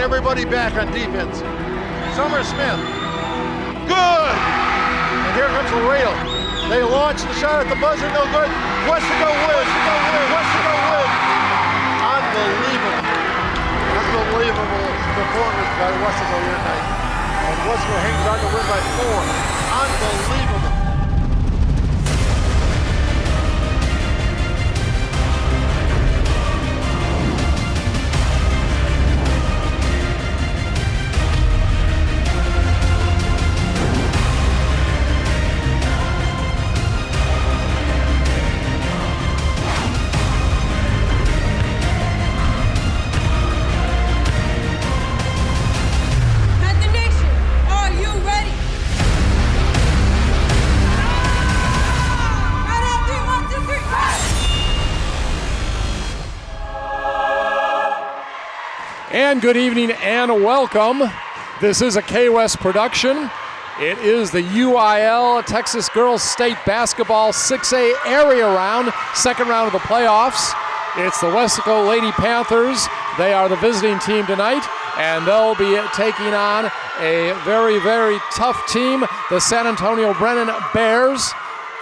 everybody back on defense. Summer Smith. Good! And here comes Laredo. They launch the shot at the buzzer, no good. Weslaco wins. Weslaco wins. Unbelievable. Unbelievable performance by Weslaco here tonight. And Weslaco hangs on to win by 4. Unbelievable. And good evening and welcome. This is a K-West production. It is the UIL Texas Girls State Basketball 6A area round, second round of the playoffs. It's the Weslaco Lady Panthers. They are the visiting team tonight, and they'll be taking on a very, very tough team, the San Antonio Brennan Bears.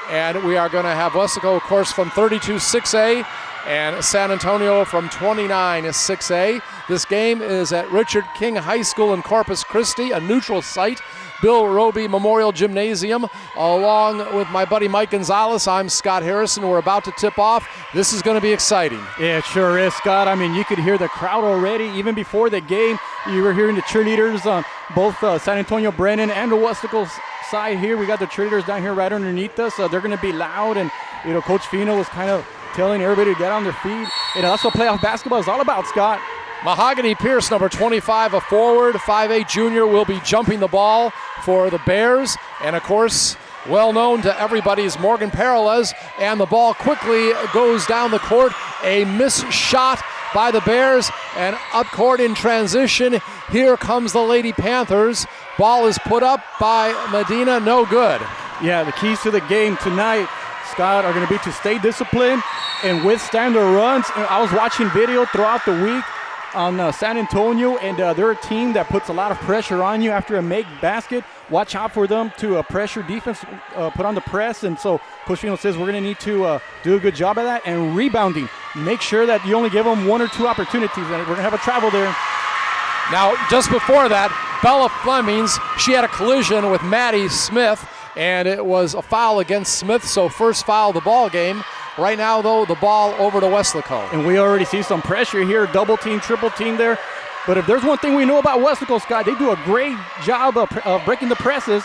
And we are going to have Weslaco, of course, from 32 6A, and San Antonio from 29 6A. This game is at Richard King High School in Corpus Christi, a neutral site. Bill Roby Memorial Gymnasium, along with my buddy Mike Gonzalez. I'm Scott Harrison. We're about to tip off. This is going to be exciting. Yeah, it sure is, Scott. I mean, you could hear the crowd already. Even before the game, you were hearing the cheerleaders on both San Antonio Brennan and the Weslaco side here. We got the cheerleaders down here right underneath us. They're going to be loud, and Coach Fino was kind of telling everybody to get on their feet. That's what playoff basketball is all about, Scott. Mahogany Pierce, number 25, a forward, 5'8" junior, will be jumping the ball for the Bears. And, of course, well known to everybody is Morgan Paralez. And the ball quickly goes down the court. A missed shot by the Bears. And up court in transition, here comes the Lady Panthers. Ball is put up by Medina, no good. Yeah, the keys to the game tonight, Scott, are going to be to stay disciplined and withstand the runs. And I was watching video throughout the week on San Antonio, and they're a team that puts a lot of pressure on you after a make basket. Watch out for them to pressure defense, put on the press. And so Coach Fino says we're going to need to do a good job of that. And rebounding, make sure that you only give them 1 or 2 opportunities, and we're going to have a travel there. Now, just before that, Bella Flemings, she had a collision with Maddie Smith, and it was a foul against Smith, so first foul of the ball game. Right now, though, the ball over to Weslaco. And we already see some pressure here, double team, triple team there. But if there's one thing we know about Weslaco, Scott, they do a great job of breaking the presses.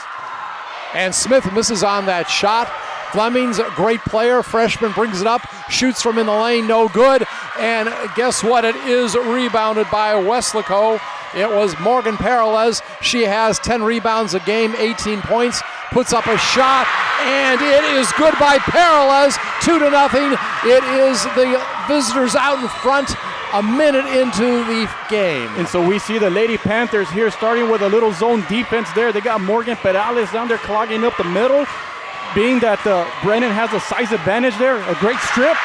And Smith misses on that shot. Fleming's a great player. Freshman brings it up, shoots from in the lane, no good. And guess what? It is rebounded by Weslaco. It was Morgan Paralez. She has 10 rebounds a game, 18 points. Puts up a shot, and it is good by Paralez, 2-0. It is the visitors out in front a minute into the game. And so we see the Lady Panthers here starting with a little zone defense there. They got Morgan Perales down there clogging up the middle. Being that Brennan has a size advantage there, a great strip.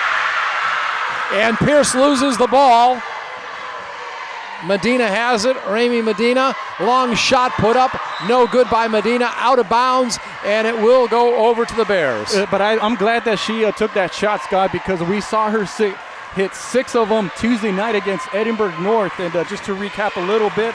And Pierce loses the ball. Medina has it, Rami Medina, long shot put up, no good by Medina, out of bounds, and it will go over to the Bears. But I'm glad that she took that shot, Scott, because we saw her hit 6 of them Tuesday night against Edinburgh North. And just to recap a little bit,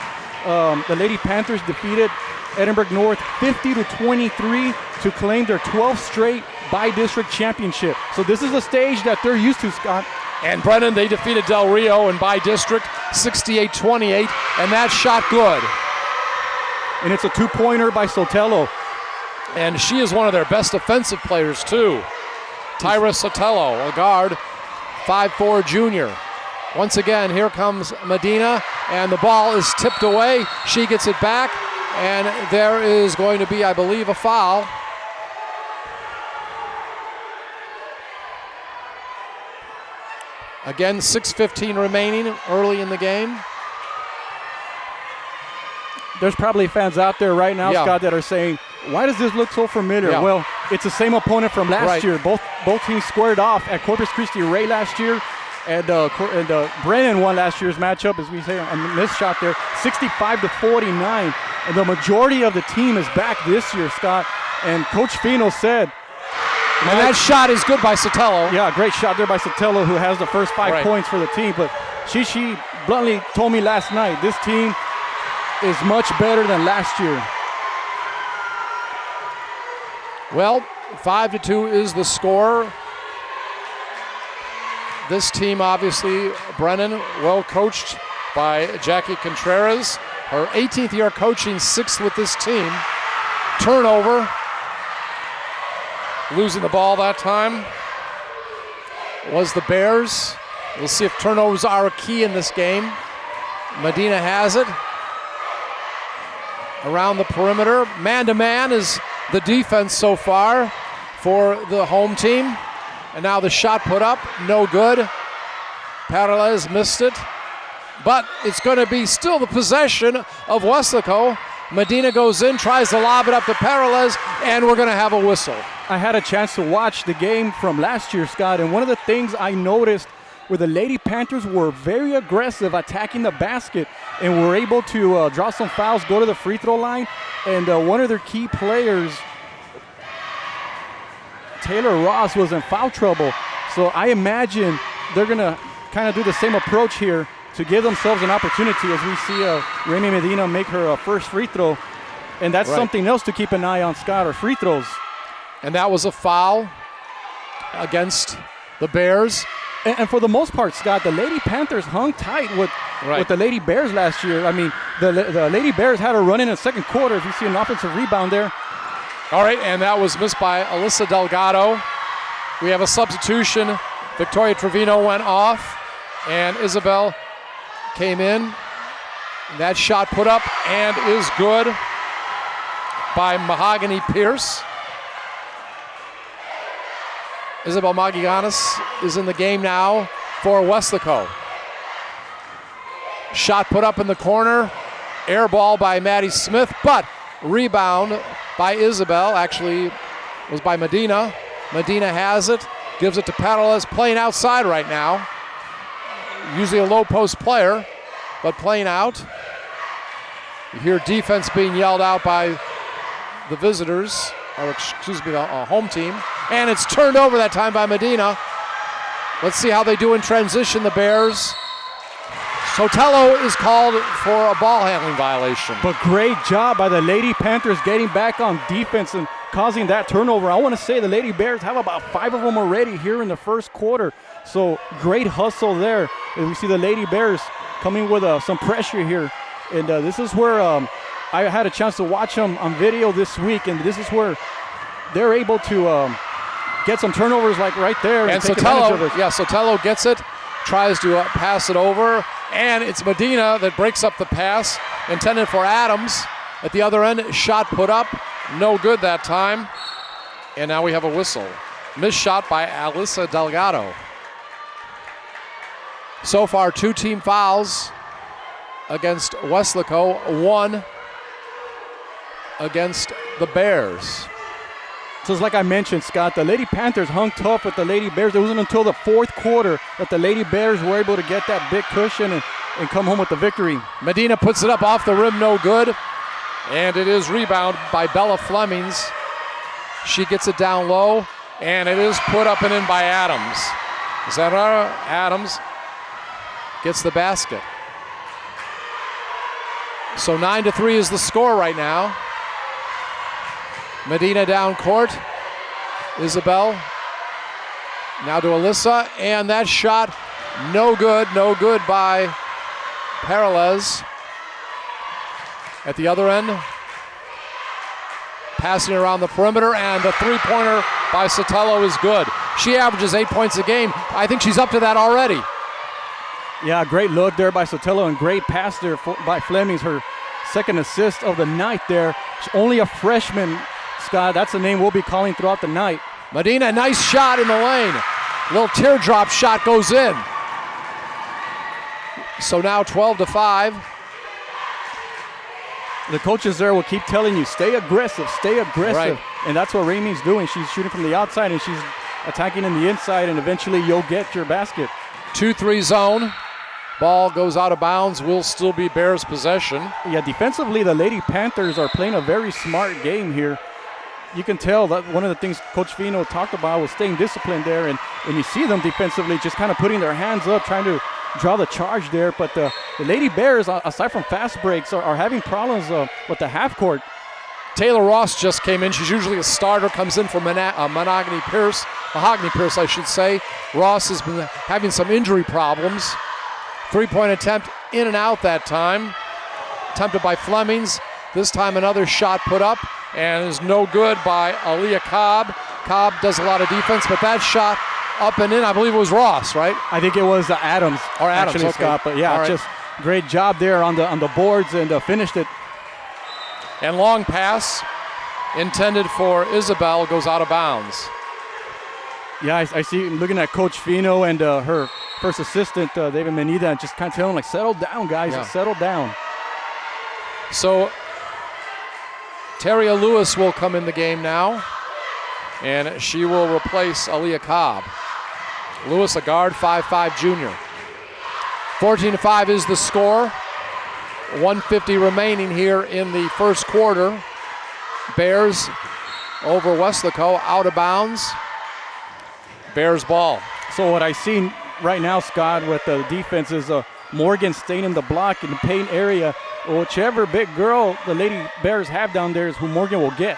the Lady Panthers defeated Edinburgh North 50-23 to claim their 12th straight by-district championship. So this is a stage that they're used to, Scott. And Brennan, they defeated Del Rio in by-district 68-28, and that shot good. And it's a 2-pointer by Sotelo. And she is one of their best offensive players, too. Tyra Sotelo, a guard, 5'4" junior. Once again, here comes Medina, and the ball is tipped away. She gets it back, and there is going to be, I believe, a foul. Again, 6:15 remaining early in the game. There's probably fans out there right now, Scott, that are saying, why does this look so familiar? Yeah. Well, it's the same opponent from last year. Both teams squared off at Corpus Christi Ray last year. And Brennan won last year's matchup, as we say, on the missed shot there, 65-49. And the majority of the team is back this year, Scott. And Coach Fino said, and that shot is good by Sotelo. yeah, great shot there by Sotelo, who has the first 5 points for the team. But she bluntly told me last night, this team is much better than last year. Well, 5-2 is the score. This team, obviously, Brennan, well coached by Jackie Contreras. Her 18th year coaching, 6th with this team. Turnover. Losing the ball that time was the Bears. We'll see if turnovers are a key in this game. Medina has it. Around the perimeter. Man-to-man is the defense so far for the home team. And now the shot put up, no good. Parales missed it. But it's going to be still the possession of Weslaco. Medina goes in, tries to lob it up to Parales, and we're going to have a whistle. I had a chance to watch the game from last year, Scott, and one of the things I noticed where the Lady Panthers were very aggressive attacking the basket and were able to draw some fouls, go to the free throw line, and one of their key players, Taylor Ross, was in foul trouble. So I imagine they're going to kind of do the same approach here to give themselves an opportunity as we see Remy Medina make her first free throw. And that's something else to keep an eye on, Scott, are free throws. And that was a foul against the Bears. And for the most part, Scott, the Lady Panthers hung tight with the Lady Bears last year. I mean, the Lady Bears had a run in the second quarter. If you see an offensive rebound there. All right, and that was missed by Alyssa Delgado. We have a substitution. Victoria Trevino went off, and Isabel came in. That shot put up and is good by Mahogany Pierce. Isabel Magiganis is in the game now for Weslaco. Shot put up in the corner. Air ball by Maddie Smith, but rebound by Isabel. Actually, was by Medina. Medina has it, gives it to Parales, playing outside right now. Usually a low post player, but playing out. You hear defense being yelled out by the visitors, or excuse me, the home team. And it's turned over that time by Medina. Let's see how they do in transition, the Bears. Sotelo is called for a ball handling violation. But great job by the Lady Panthers getting back on defense and causing that turnover. I want to say the Lady Bears have about 5 of them already here in the first quarter. So great hustle there. And we see the Lady Bears coming with some pressure here. And this is where I had a chance to watch them on video this week. And this is where they're able to get some turnovers like right there. And take advantage of it. Sotelo gets it, tries to pass it over. And it's Medina that breaks up the pass intended for Adams. At the other end, shot put up, no good that time. And now we have a whistle. Missed shot by Alyssa Delgado. So far, 2 team fouls against Weslaco, 1 against the Bears. So it's like I mentioned, Scott, the Lady Panthers hung tough with the Lady Bears. It wasn't until the fourth quarter that the Lady Bears were able to get that big cushion and come home with the victory. Medina puts it up off the rim, no good. And it is rebound by Bella Flemings. She gets it down low, and it is put up and in by Adams. Zara Adams gets the basket. So 9-3 is the score right now. Medina down court. Isabel now to Alyssa, and that shot no good by Parales. At the other end, passing around the perimeter, and the three-pointer by Sotelo is good. She averages 8 points a game. I think she's up to that already. Yeah, great look there by Sotelo and great pass there by Flemings, her second assist of the night there. She's only a freshman, Scott. That's the name we'll be calling throughout the night. Medina, nice shot in the lane. Little teardrop shot goes in. So now 12-5. The coaches there will keep telling you, stay aggressive. Right. And that's what Ramey's doing. She's shooting from the outside and she's attacking in the inside, and eventually you'll get your basket. 2-3 zone. Ball goes out of bounds, will still be Bears possession. Yeah, defensively, the Lady Panthers are playing a very smart game here. You can tell that one of the things Coach Fino talked about was staying disciplined there, and you see them defensively just kind of putting their hands up, trying to draw the charge there. But the Lady Bears, aside from fast breaks, are having problems with the half court. Taylor Ross just came in. She's usually a starter, comes in for Mahogany Pierce, I should say. Ross has been having some injury problems. 3-point attempt in and out that time. Attempted by Flemings. This time another shot put up and is no good by Aaliyah Cobb. Cobb does a lot of defense, but that shot up and in, I believe it was Ross, right? I think it was Adams. Or Adams, actually, okay. Scott. But yeah, right. Just great job there on the boards and finished it. And long pass intended for Isabel goes out of bounds. Yeah, I see, looking at Coach Fino and her first assistant, David Menida, just kind of telling them, like, settle down, guys, settle down. So Teria Lewis will come in the game now, and she will replace Aaliyah Cobb. Lewis, a guard, 5'5" junior. 14-5 is the score. 1:50 remaining here in the first quarter. Bears over Weslaco, out of bounds. Bears ball. So what I see right now, Scott, with the defense is Morgan staying in the block in the paint area. Whichever big girl the Lady Bears have down there is who Morgan will get.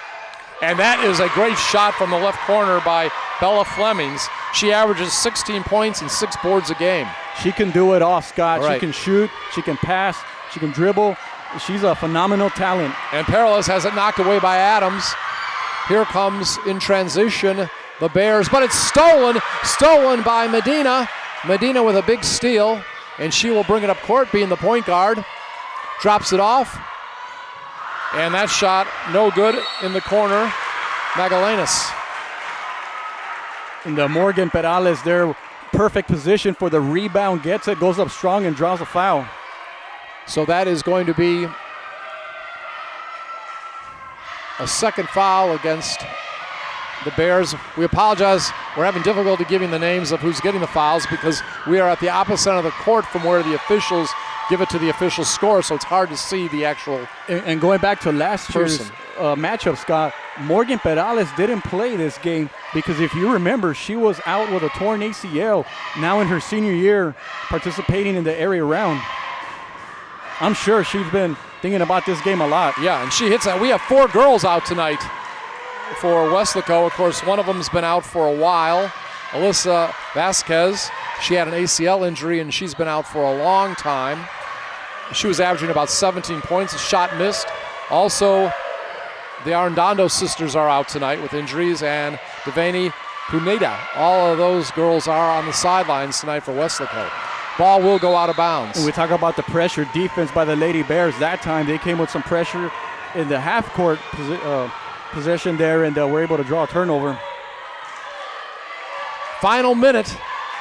And that is a great shot from the left corner by Bella Flemings. She averages 16 points and 6 boards a game. She can do it all, Scott. Right. She can shoot, she can pass, she can dribble. She's a phenomenal talent. And Perales has it knocked away by Adams. Here comes in transition the Bears, but it's stolen by Medina. Medina with a big steal, and she will bring it up court, being the point guard. Drops it off, and that shot no good in the corner. Magallanes. And Morgan Perales there, perfect position for the rebound, gets it, goes up strong and draws a foul. So that is going to be a second foul against the Bears. We apologize. We're having difficulty giving the names of who's getting the fouls because we are at the opposite end of the court from where the officials give it to the official score, so it's hard to see the actual And going back to last year's person. matchup, Scott, Morgan Perales didn't play this game because if you remember, she was out with a torn ACL, now in her senior year participating in the area round. I'm sure she's been thinking about this game a lot. Yeah, and she hits that. We have 4 girls out tonight for Weslaco. Of course, one of them's been out for a while. Alyssa Vasquez, she had an ACL injury, and she's been out for a long time. She was averaging about 17 points. A shot missed. Also, the Arredondo sisters are out tonight with injuries, and Devaney Puneda. All of those girls are on the sidelines tonight for Weslaco. Ball will go out of bounds. And we talk about the pressure defense by the Lady Bears. That time they came with some pressure in the half-court possession there, and were able to draw a turnover. Final minute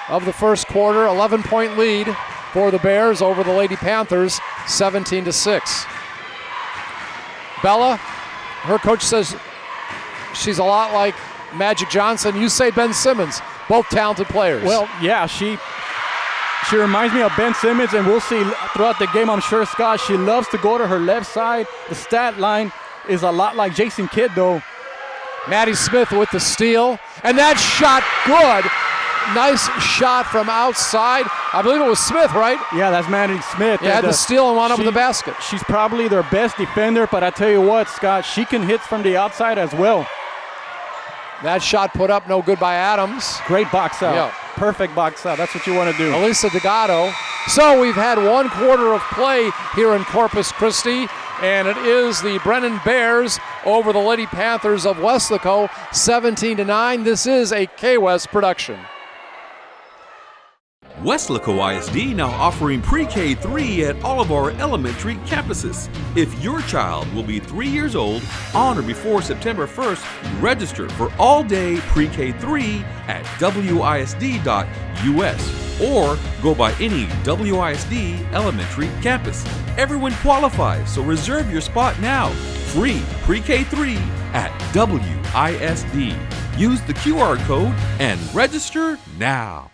of the first quarter, 11-point lead for the Bears over the Lady Panthers, 17-6. Bella, her coach says she's a lot like Magic Johnson. You say Ben Simmons, both talented players. Well, yeah, she reminds me of Ben Simmons, and we'll see throughout the game, I'm sure, Scott. She loves to go to her left side. The stat line is a lot like Jason Kidd, though. Maddie Smith with the steal, and that shot good. Nice shot from outside. I believe it was Smith, right? Yeah, that's Maddie Smith. Yeah, had the steal and wound up with the basket. She's probably their best defender, but I tell you what, Scott, she can hit from the outside as well. That shot put up, no good by Adams. Great box out. Yeah. Perfect box out. That's what you want to do. Elisa Delgado. So we've had 1 quarter of play here in Corpus Christi, and it is the Brennan Bears over the Lady Panthers of Weslaco, 17-9. This is a K-West production. Weslaco ISD now offering pre-K-3 at all of our elementary campuses. If your child will be 3 years old on or before September 1st, register for all-day pre-K-3 at wisd.us or go by any WISD elementary campus. Everyone qualifies, so reserve your spot now. Free pre-K-3 at WISD. Use the QR code and register now.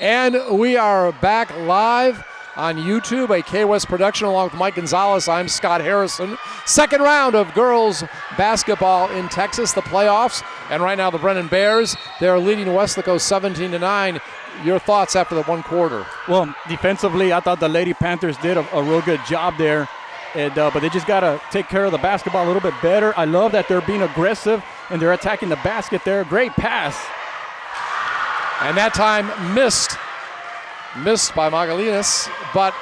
And we are back live on YouTube, a K-West production along with Mike Gonzalez. I'm Scott Harrison. Second round of girls basketball in Texas, the playoffs. And right now the Brennan Bears, they're leading Weslaco 17-9. Your thoughts after the one quarter? Well, defensively, I thought the Lady Panthers did a real good job there. And, but they just got to take care of the basketball a little bit better. I love that they're being aggressive and they're attacking the basket there. Great pass. And that time missed by Magalinas, but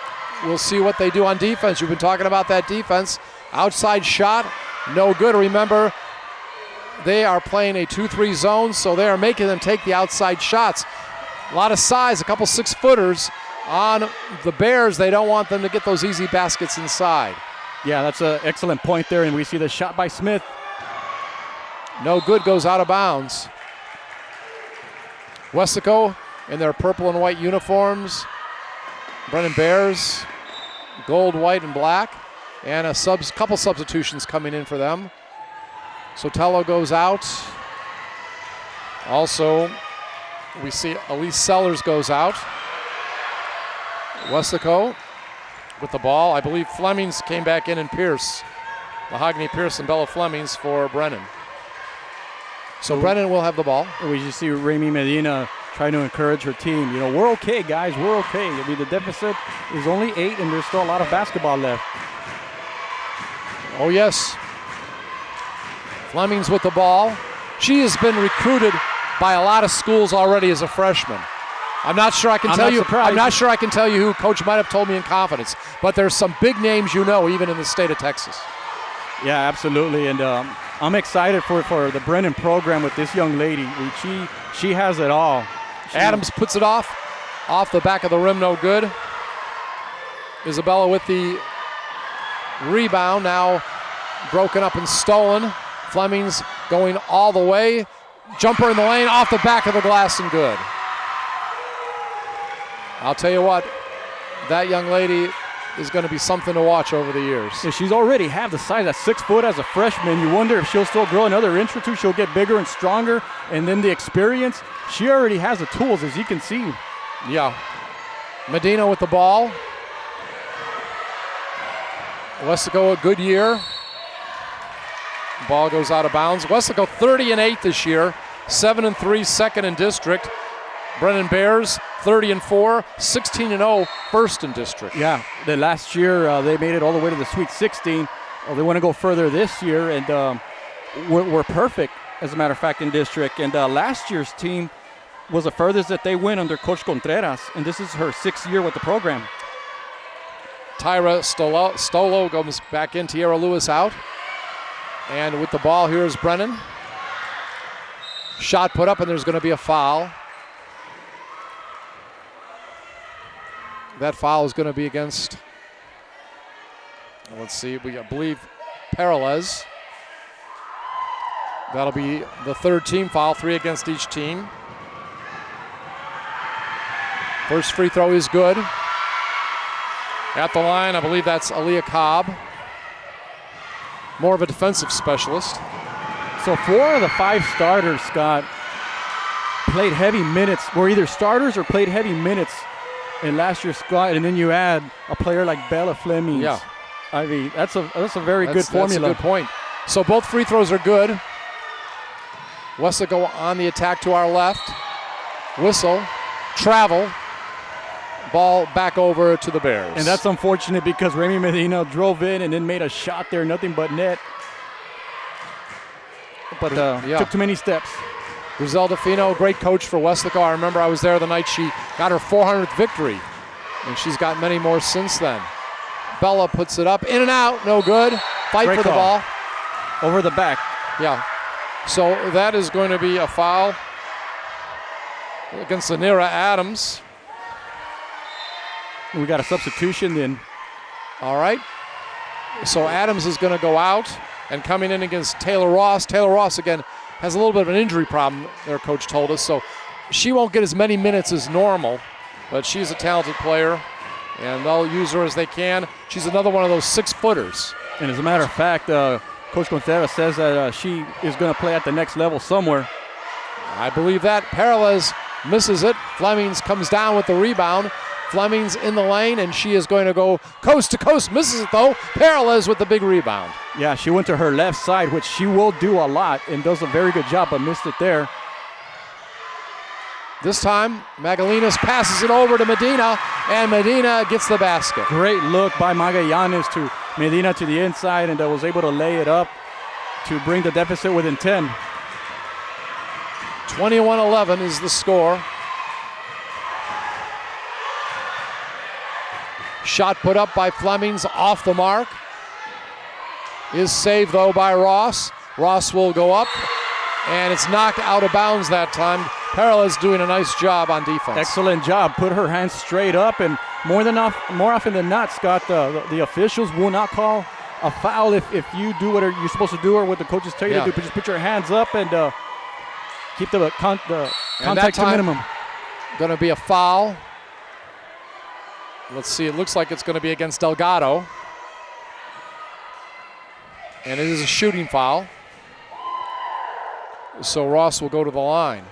we'll see what they do on defense. You've been talking about that defense. Outside shot, no good. Remember, they are playing a 2-3 zone, so they are making them take the outside shots. A lot of size, a couple 6-footers on the Bears. They don't want them to get those easy baskets inside. Yeah, that's an excellent point there, and we see the shot by Smith. No good, goes out of bounds. Weslaco in their purple and white uniforms. Brennan Bears, gold, white, and black. And a couple substitutions coming in for them. Sotelo goes out. Also, we see Elise Sellers goes out. Weslaco with the ball. I believe Flemings came back in and Pierce. Mahogany Pierce and Bella Flemings for Brennan. So Brennan will have the ball. We just see Remy Medina trying to encourage her team. You know, we're okay, guys. We're okay. I mean, the deficit is only 8, and there's still a lot of basketball left. Oh, yes. Flemings with the ball. She has been recruited by a lot of schools already as a freshman. I'm not sure I can tell you. Surprised. I'm not sure I can tell you who Coach might have told me in confidence, but there's some big names you know, even in the state of Texas. Yeah, absolutely, and I'm excited for the Brennan program with this young lady. She has it all. Adams puts it off the back of the rim, no good. Isabella with the rebound, now broken up and stolen. Flemings going all the way. Jumper in the lane, off the back of the glass and good. I'll tell you what, that young lady is going to be something to watch over the years. Yeah, she's already have the size at 6 foot as a freshman. You wonder if she'll still grow another inch or two. She'll get bigger and stronger, and then the experience. She already has the tools, as you can see. Yeah. Medina with the ball. Weslaco, a good year. Ball goes out of bounds. Weslaco 30-8 this year, 7-3 second in district. Brennan Bears 30-4, 16-0 first in district. Yeah, the last year they made it all the way to the Sweet 16. They want to go further this year, and we're perfect, as a matter of fact, in district. And last year's team was the furthest that they went under Coach Contreras, and this is her 6th year with the program. Tyra Stolo goes back in, Tierra Lewis out. And with the ball, here is Brennan. Shot put up, and there's going to be a foul. That foul is going to be against, let's see, I believe Peralez. That'll be the third team foul, 3 against each team. First free throw is good. At the line, I believe that's Aaliyah Cobb. More of a defensive specialist. So 4 of the 5 starters, Scott, played heavy minutes, were either starters or played heavy minutes in last year's squad, and then you add a player like Bella Flemings. Yeah. I mean, that's a very good formula. That's a good point. So both free throws are good. Weslaco on the attack to our left. Whistle, travel, ball back over to the Bears. And that's unfortunate because Remy Medina drove in and then made a shot there, nothing but net. But took too many steps. Griselda Fino, great coach for Weslaco. I remember I was there the night she got her 400th victory, and she's got many more since then. Bella puts it up, in and out, no good. Fight Great for the call. ball. Over the back. Yeah. So that is going to be a foul against Zanira Adams. We got a substitution then. All right. So Adams is going to go out, and coming in against Taylor Ross. Taylor Ross, again, has a little bit of an injury problem, their coach told us. So she won't get as many minutes as normal, but she's a talented player, and they'll use her as they can. She's another one of those 6-footers. And as a matter of fact, Coach Contreras says that she is going to play at the next level somewhere. I believe that. Peralez misses it. Flemings comes down with the rebound. Flemings in the lane, and she is going to go coast to coast. Misses it, though. Peralez with the big rebound. Yeah, she went to her left side, which she will do a lot, and does a very good job, but missed it there. This time, Magalinas passes it over to Medina, and Medina gets the basket. Great look by Magallanes to Medina to the inside, and was able to lay it up to bring the deficit within 10. 21-11 is the score. Shot put up by Flemings off the mark. Is saved, though, by Ross. Ross will go up, and it's knocked out of bounds that time. Peralez doing a nice job on defense. Excellent job. Put her hands straight up, and more often than not, Scott, the officials will not call a foul if you do what you're supposed to do or what the coaches tell you to do. But just put your hands up and keep the contact to minimum. Going to be a foul. Let's see, it looks like it's going to be against Delgado. And it is a shooting foul. So Ross will go to the line.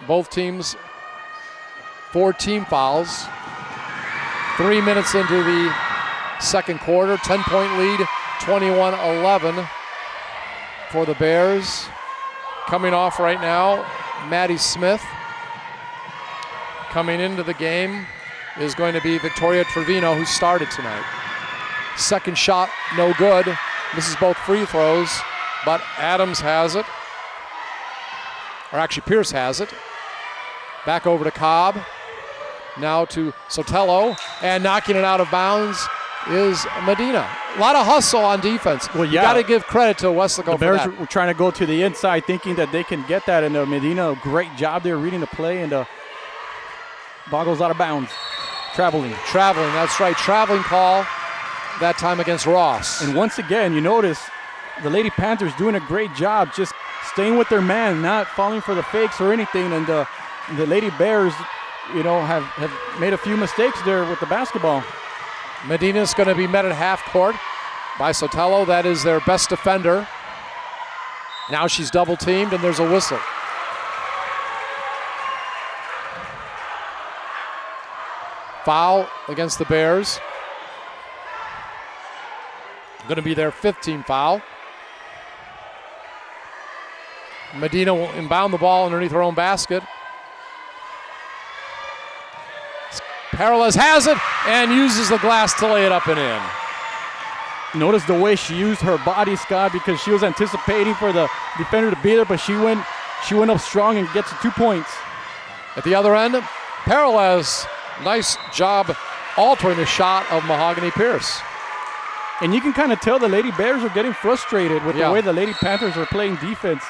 Both teams, 4 team fouls. 3 minutes into the second quarter, 10-point lead, 21-11 for the Bears. Coming off right now, Maddie Smith. Coming into the game is going to be Victoria Trevino, who started tonight. Second shot, no good. Misses both free throws, but Adams has it. Or actually, Pierce has it. Back over to Cobb. Now to Sotelo, and knocking it out of bounds is Medina. A lot of hustle on defense. Well, yeah. You got to give credit to Weslaco for that. The Bears were trying to go to the inside, thinking that they can get that, and Medina, great job there reading the play, and ball goes out of bounds. Traveling, that's right. Traveling call that time against Ross. And once again, you notice the Lady Panthers doing a great job just staying with their man, not falling for the fakes or anything. And the Lady Bears, have made a few mistakes there with the basketball. Medina's going to be met at half court by Sotelo. That is their best defender. Now she's double teamed, and there's a whistle. Foul against the Bears. Going to be their 5th team foul. Medina will inbound the ball underneath her own basket. Peralez has it and uses the glass to lay it up and in. Notice the way she used her body, Scott, because she was anticipating for the defender to be there, but she went up strong and gets 2 points. At the other end, Peralez, nice job altering the shot of Mahogany Pierce. And you can kind of tell the Lady Bears are getting frustrated with the way the Lady Panthers are playing defense.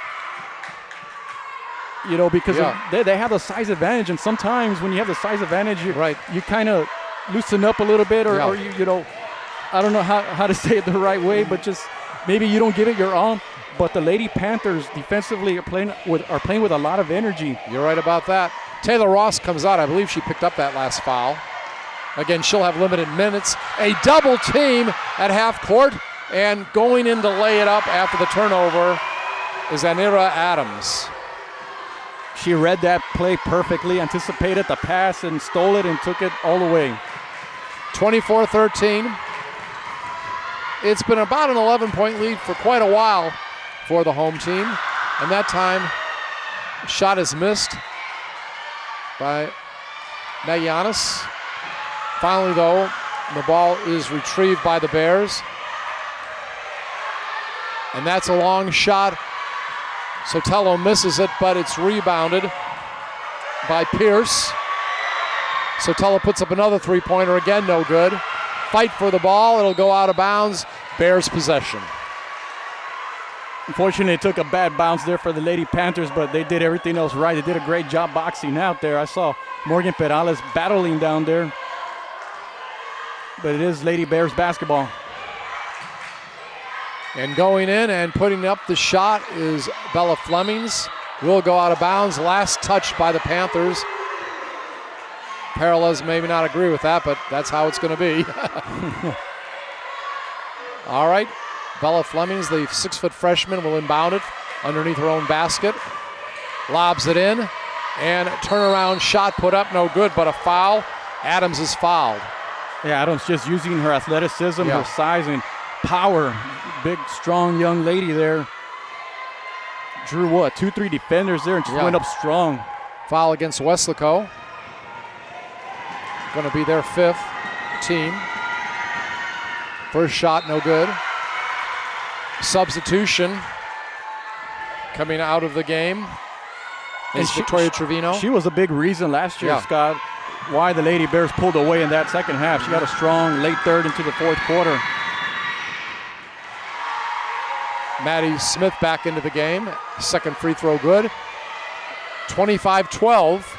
Because they have the size advantage, and sometimes when you have the size advantage, you kind of loosen up a little bit, or I don't know how to say it the right way, but just maybe you don't give it your all. But the Lady Panthers defensively are playing with a lot of energy. You're right about that. Taylor Ross comes out. I believe she picked up that last foul. Again, she'll have limited minutes. A double team at half court, and going in to lay it up after the turnover is Anira Adams. She read that play perfectly, anticipated the pass, and stole it and took it all the way. 24-13. It's been about an 11-point lead for quite a while for the home team, and that time, shot is missed by Magallanes. Finally, though, the ball is retrieved by the Bears. And that's a long shot. Sotelo misses it, but it's rebounded by Pierce. Sotelo puts up another three-pointer, again no good. Fight for the ball, it'll go out of bounds. Bears possession. Unfortunately, it took a bad bounce there for the Lady Panthers, but they did everything else right. They did a great job boxing out there. I saw Morgan Peralez battling down there. But it is Lady Bears basketball. And going in and putting up the shot is Bella Flemings. Will go out of bounds. Last touch by the Panthers. Peralez maybe not agree with that, but that's how it's going to be. All right. Bella Flemings, the 6-foot freshman, will inbound it underneath her own basket. Lobs it in. And turnaround shot put up, no good, but a foul. Adams is fouled. Yeah, Adams just using her athleticism, Yeah. her size and power. Big, strong young lady there. Drew what, 2-3 defenders there and just Yeah. went up strong. Foul against Weslaco. Going to be their 5th team. First shot, no good. Substitution coming out of the game is Victoria Trevino. She was a big reason last year, Yeah. Scott, why the Lady Bears pulled away in that second half. She got a strong late third into the fourth quarter. Maddie Smith back into the game. Second free throw good. 25-12.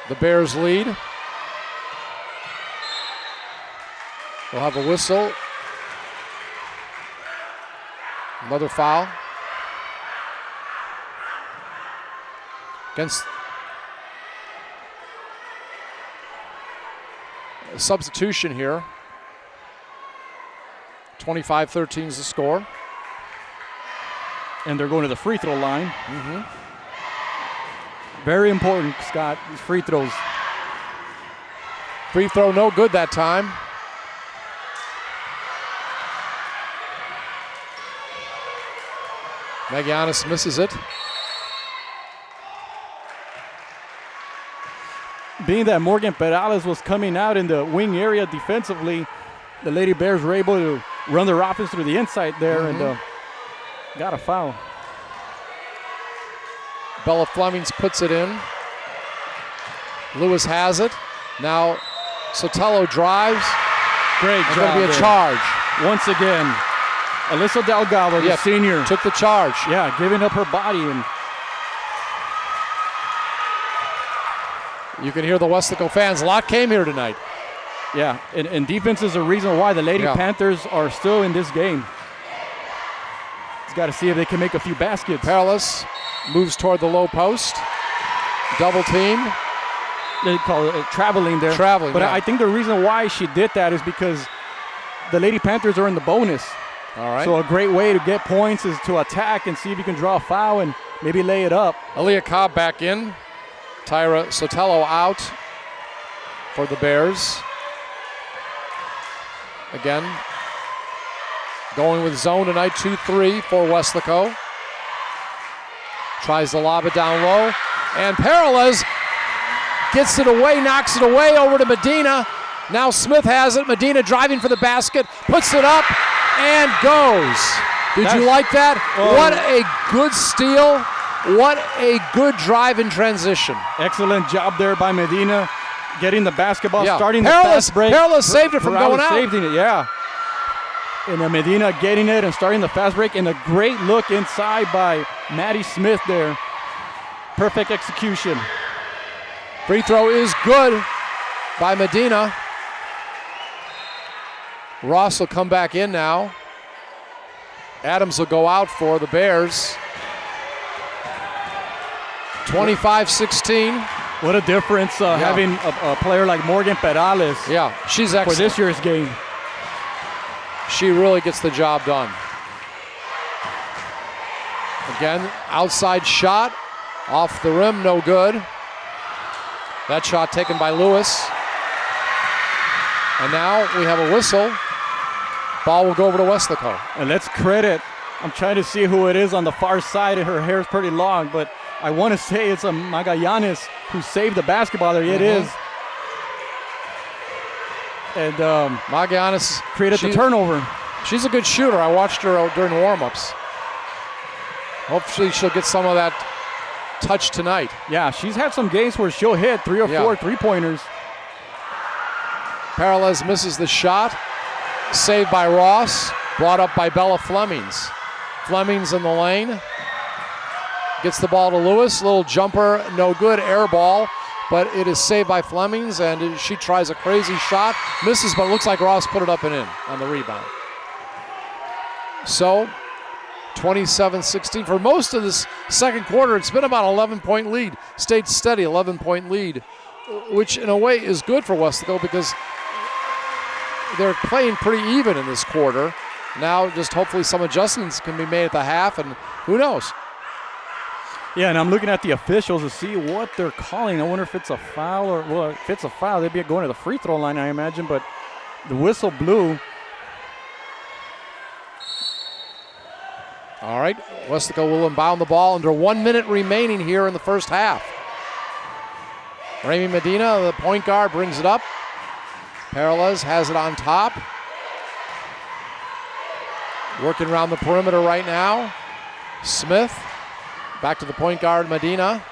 The Bears lead. We'll have a whistle. Another foul. Against a substitution here. 25-13 is the score. And they're going to the free throw line. Very important, Scott, these free throws. Free throw no good that time. Magianis misses it. Being that Morgan Perales was coming out in the wing area defensively, the Lady Bears were able to run their offense through the inside there and got a foul. Bella Flemings puts it in. Lewis has it. Now Sotelo drives. Great It's job going to be a there. charge. Once again, Alyssa Delgado, the Yep, senior, took the charge. yeah, giving up her body. And You can hear the Weslaco fans. A lot came here tonight. yeah, and defense is the reason why the Lady Yeah. Panthers are still in this game. It's got to see if they can make a few baskets. Perales moves toward the low post. Double team. They call it traveling there. Traveling, But yeah. I think the reason why she did that is because the Lady Panthers are in the bonus. All right. So a great way to get points is to attack and see if you can draw a foul and maybe lay it up. Aaliyah Cobb back in. Tyra Sotelo out for the Bears. Again, going with zone tonight, 2-3 for Weslaco. Tries to lob it down low. And Perales gets it away, knocks it away over to Medina. Now Smith has it. Medina driving for the basket, puts it up, and goes. Did you like that? Oh. What a good steal. What a good drive in transition. Excellent job there by Medina, getting the basketball, Yeah. starting the Perales- fast break. Perales saved it from going out. Saved it, yeah. And Medina getting it and starting the fast break, and a great look inside by Maddie Smith there. Perfect execution. Free throw is good by Medina. Ross will come back in now. Adams will go out for the Bears. 25-16. What a difference having a player like Morgan Perales Yeah, she's for excellent. this year's game. She really gets the job done. Again, outside shot. Off the rim, no good. That shot taken by Lewis. And now we have a whistle. Ball will go over to Weslaco. And let's credit, I'm trying to see who it is on the far side. Her hair is pretty long, but I want to say it's a Magallanes who saved the basketball there. It is. And Magallanes created the turnover. She's a good shooter. I watched her during warm-ups. Hopefully she'll get some of that touch tonight. Yeah, she's had some games where she'll hit 3 or 4 3-pointers. Perales misses the shot. Saved by Ross. Brought up by Bella Flemings. Flemings in the lane. Gets the ball to Lewis. Little jumper, no good. Air ball. But it is saved by Flemings, and she tries a crazy shot. Misses, but looks like Ross put it up and in on the rebound. So, 27-16. For most of this second quarter, it's been about an 11-point lead. Stayed steady, 11-point lead, which in a way is good for Weslaco because they're playing pretty even in this quarter. Now just hopefully some adjustments can be made at the half, and who knows? Yeah, and I'm looking at the officials to see what they're calling. I wonder if it's a foul or, well, if it's a foul, they'd be going to the free throw line, I imagine, but the whistle blew. All right, Weslaco will inbound the ball under 1 minute remaining here in the first half. Remy Medina, the point guard, brings it up. Peralez has it on top. Working around the perimeter right now. Smith, back to the point guard, Medina.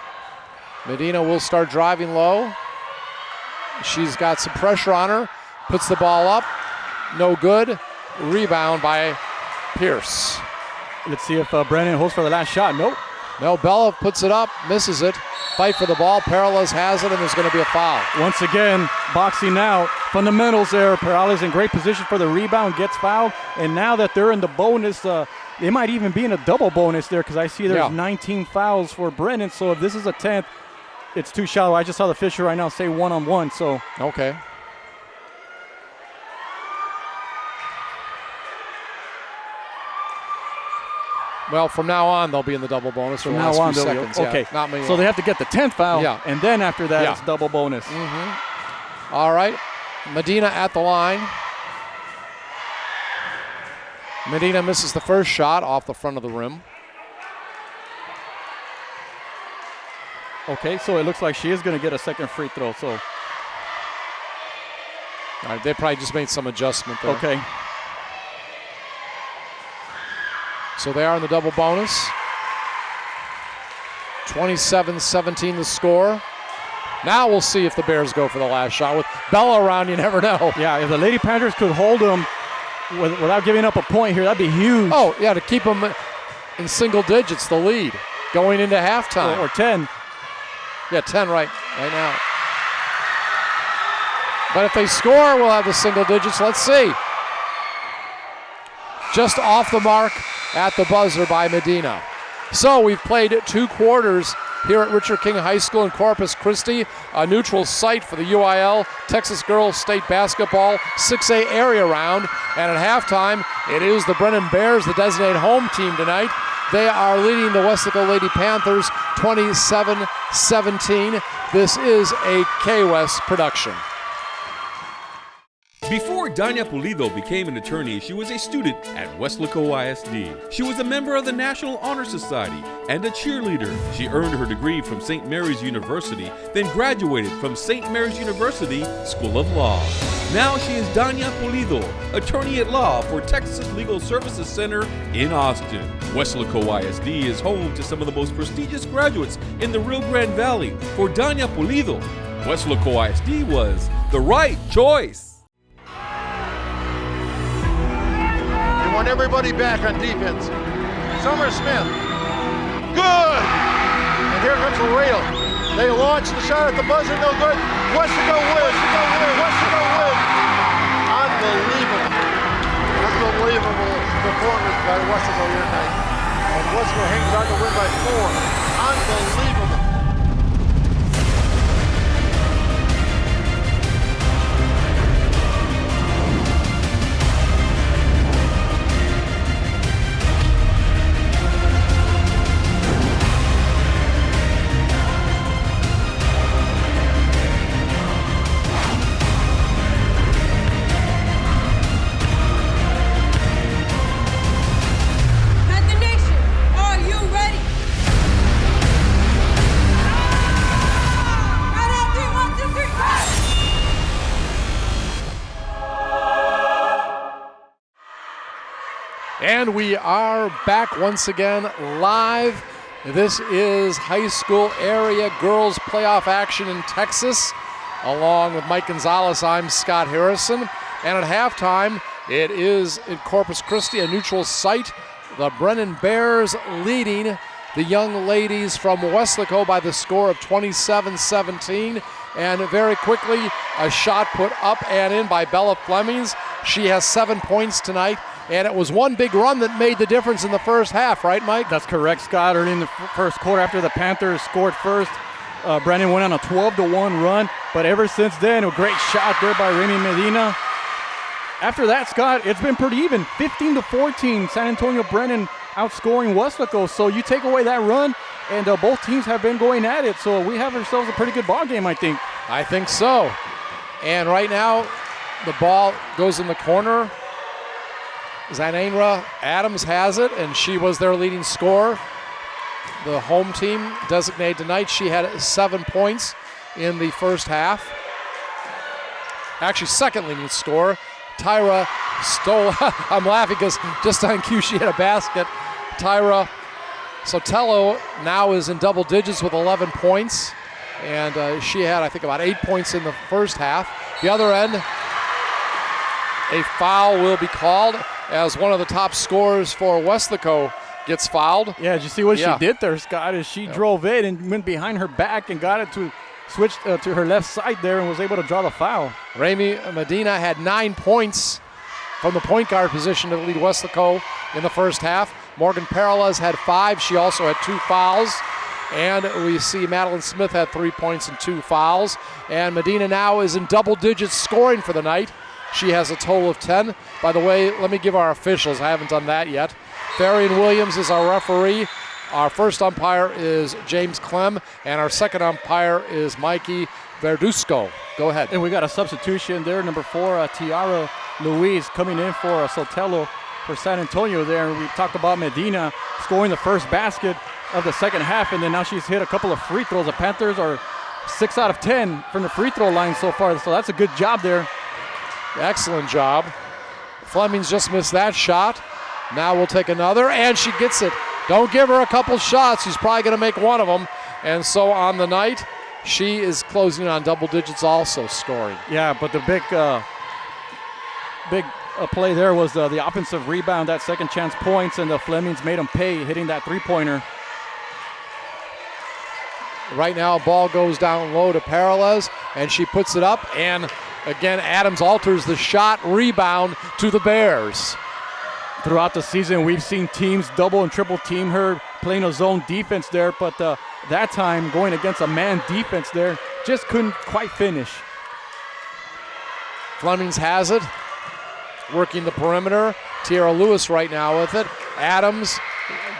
Medina will start driving low. She's got some pressure on her. Puts the ball up. No good. Rebound by Pierce. Let's see if Brennan holds for the last shot. Nope. No, Bella puts it up, misses it. Fight for the ball. Peralez has it, and there's going to be a foul. Once again, boxing out. Fundamentals there. Peralez in great position for the rebound, gets fouled. And now that they're in the bonus, they might even be in a double bonus there because I see there's 19 fouls for Brennan. So if this is a 10th, it's too shallow. I just saw the official right now say one-on-one. So okay. Well, from now on, they'll be in the double bonus for the last few seconds. Okay, yeah, not me. So they have to get the 10th foul, and then after that, Yeah. it's double bonus. All right, Medina at the line. Medina misses the first shot off the front of the rim. Okay, so it looks like she is going to get a second free throw. So, All right, they probably just made some adjustment there. okay. So they are in the double bonus. 27-17 the score. Now we'll see if the Bears go for the last shot. With Bella around, you never know. Yeah, if the Lady Panthers could hold them without giving up a point here, that'd be huge. Oh, yeah, to keep them in single digits, the lead, going into halftime. Or 10. Yeah, 10 right now. But if they score, we'll have the single digits. Let's see. Just off the mark at the buzzer by Medina. So we've played 2 quarters here at Richard King High School in Corpus Christi, a neutral site for the UIL Texas Girls State Basketball 6A area round. And at halftime, it is the Brennan Bears, the designated home team tonight. They are leading the Weslaco Lady Panthers 27-17. This is a K-West production. Before Danya Pulido became an attorney, she was a student at Weslaco ISD. She was a member of the National Honor Society and a cheerleader. She earned her degree from St. Mary's University, then graduated from St. Mary's University School of Law. Now she is Danya Pulido, attorney at law for Texas Legal Services Center in Austin. Weslaco ISD is home to some of the most prestigious graduates in the Rio Grande Valley. For Danya Pulido, Weslaco ISD was the right choice. Want everybody back on defense. Summer Smith. Good! And here comes Laredo. They launch the shot at the buzzer, no good. Weslaco wins. Weslaco wins. Unbelievable. Unbelievable performance by Weslaco here tonight. And Weslaco hangs on to win by 4. Unbelievable. And we are back once again live. This is high school area girls playoff action in Texas. Along with Mike Gonzalez, I'm Scott Harrison. And at halftime, it is in Corpus Christi, a neutral site. The Brennan Bears leading the young ladies from Weslaco by the score of 27-17. And very quickly, a shot put up and in by Bella Flemings. She has 7 points tonight. And it was one big run that made the difference in the first half, right, Mike? That's correct, Scott. Early in the first quarter, after the Panthers scored first, Brennan went on a 12-1 run. But ever since then, a great shot there by Remy Medina. After that, Scott, it's been pretty even. 15-14, San Antonio Brennan outscoring Weslaco. So you take away that run, and both teams have been going at it. So we have ourselves a pretty good ball game, I think. I think so. And right now, the ball goes in the corner. Zanenra Adams has it, and she was their leading scorer. The home team designated tonight, she had 7 points in the first half. Actually, second leading scorer. Tyra stole. I'm laughing because just on cue she had a basket. Tyra Sotelo now is in double digits with 11 points. And she had, I think, about 8 points in the first half. The other end, a foul will be called as one of the top scorers for Weslaco gets fouled. Yeah, did you see what she did there, Scott? Is she drove in and went behind her back and got it to switch to her left side there and was able to draw the foul. Rami Medina had 9 points from the point guard position to lead Weslaco in the first half. Morgan Peralez had 5. She also had 2 fouls. And we see Madeline Smith had 3 points and 2 fouls. And Medina now is in double digits scoring for the night. She has a total of 10. By the way, let me give our officials. I haven't done that yet. Farian Williams is our referee. Our first umpire is James Clem. And our second umpire is Mikey Verduzco. Go ahead. And we got a substitution there. Number 4, Tiara Louise coming in for Sotelo for San Antonio there. And we talked about Medina scoring the first basket of the second half, and then now she's hit a couple of free throws. The Panthers are 6 out of 10 from the free throw line so far, so that's a good job there. Excellent job. Fleming's just missed that shot. Now we'll take another, and she gets it. Don't give her a couple shots. She's probably going to make one of them. And so on the night, she is closing on double digits also scoring. Yeah, but the big play there was the offensive rebound, that second chance points, and the Flemings made them pay hitting that three-pointer. Right now, ball goes down low to Peralez, and she puts it up. And again, Adams alters the shot, rebound to the Bears. Throughout the season, we've seen teams double and triple team her, playing a zone defense there, but that time going against a man defense there, just couldn't quite finish. Flemings has it, working the perimeter. Tiara Lewis right now with it. Adams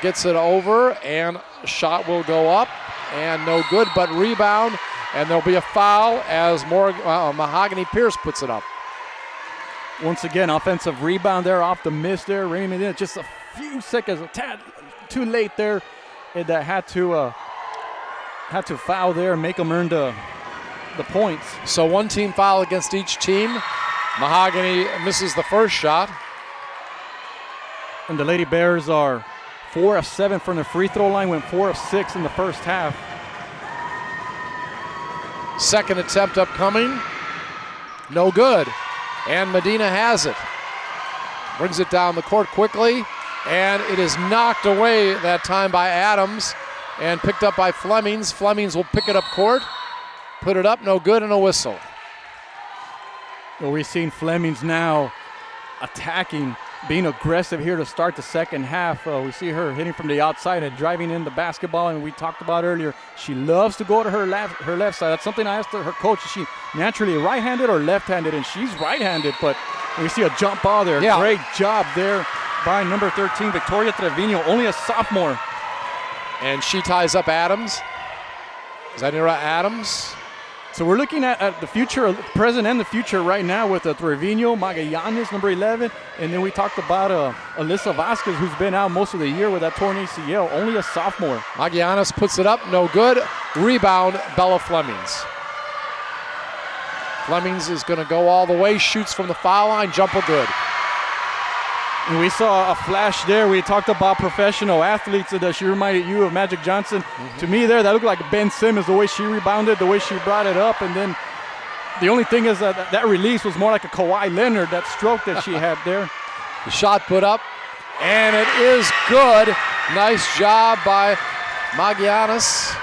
gets it over, and shot will go up. And no good, but rebound, and there'll be a foul as Mahogany Pierce puts it up. Once again, offensive rebound there off the miss there. Raymond in just a few seconds, a tad too late there, and that had to foul there and make them earn the points. So one team foul against each team. Mahogany misses the first shot. And the Lady Bears are 4 of 7 from the free throw line, went 4 of 6 in the first half. Second attempt upcoming. No good. And Medina has it. Brings it down the court quickly. And it is knocked away that time by Adams and picked up by Flemings. Flemings will pick it up court. Put it up, no good, and a whistle. Well, we've seen Flemings now attacking, being aggressive here to start the second half. We see her hitting from the outside and driving in the basketball, and we talked about earlier, she loves to go to her left side. That's something I asked her coach, is she naturally right-handed or left-handed? And she's right-handed, but we see a jump ball there. Yeah. Great job there by number 13, Victoria Trevino, only a sophomore. And she ties up Adams. Zanira Adams. So we're looking at the future, present and the future right now with Trevino, Magallanes, number 11. And then we talked about Alyssa Vasquez, who's been out most of the year with that torn ACL, only a sophomore. Magallanes puts it up, no good. Rebound, Bella Flemings. Flemings is going to go all the way, shoots from the foul line, jumper good. And we saw a flash there. We talked about professional athletes, and she reminded you of Magic Johnson. To me there, that looked like Ben Simmons, the way she rebounded, the way she brought it up. And then the only thing is that release was more like a Kawhi Leonard, that stroke that she had there. The shot put up, and it is good. Nice job by Magallanes.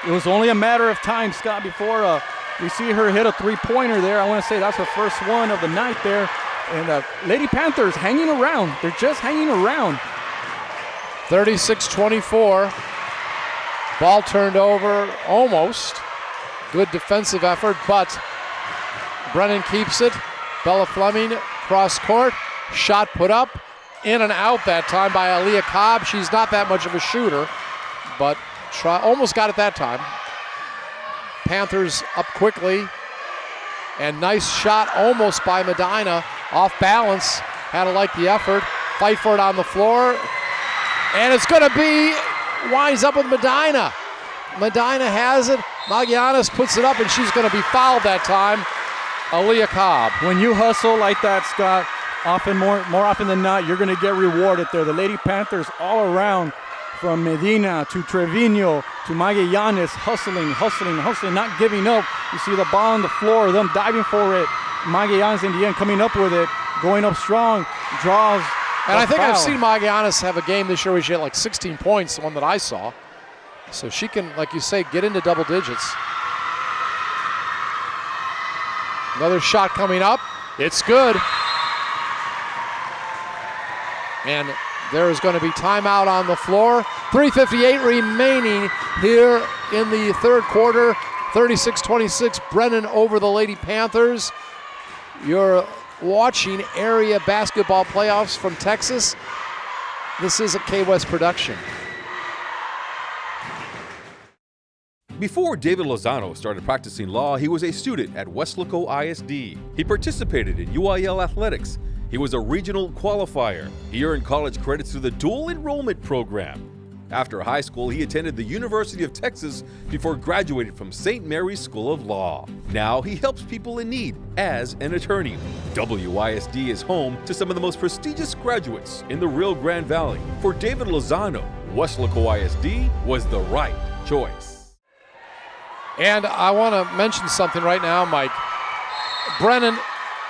It was only a matter of time, Scott, before we see her hit a three-pointer there. I want to say that's her first one of the night there. And Lady Panthers hanging around. They're just hanging around. 36-24. Ball turned over almost. Good defensive effort, but Brennan keeps it. Bella Fleming cross court. Shot put up. In and out that time by Aaliyah Cobb. She's not that much of a shooter, but almost got it that time. Panthers up quickly. And nice shot almost by Medina. Off balance. Had to like the effort. Fight for it on the floor. And it's going to be, winds up with Medina. Medina has it. Magianis puts it up, and she's going to be fouled that time. Aaliyah Cobb. When you hustle like that, Scott, more often than not, you're going to get rewarded there. The Lady Panthers all around, from Medina to Trevino to Magallanes, hustling, not giving up. You see the ball on the floor, them diving for it. Magallanes in the end coming up with it, going up strong, draws. And I think foul. I've seen Magallanes have a game this year where she had like 16 points, the one that I saw. So she can, like you say, get into double digits. Another shot coming up. It's good. And there is going to be timeout on the floor. 3:58 remaining here in the third quarter. 36-26, Brennan over the Lady Panthers. You're watching area basketball playoffs from Texas. This is a K-West production. Before David Lozano started practicing law, he was a student at Weslaco ISD. He participated in UIL athletics. He was a regional qualifier. He earned college credits through the dual enrollment program. After high school, he attended the University of Texas before graduating from St. Mary's School of Law. Now he helps people in need as an attorney. WISD is home to some of the most prestigious graduates in the Rio Grande Valley. For David Lozano, Weslaco ISD was the right choice. And I want to mention something right now, Mike. Brennan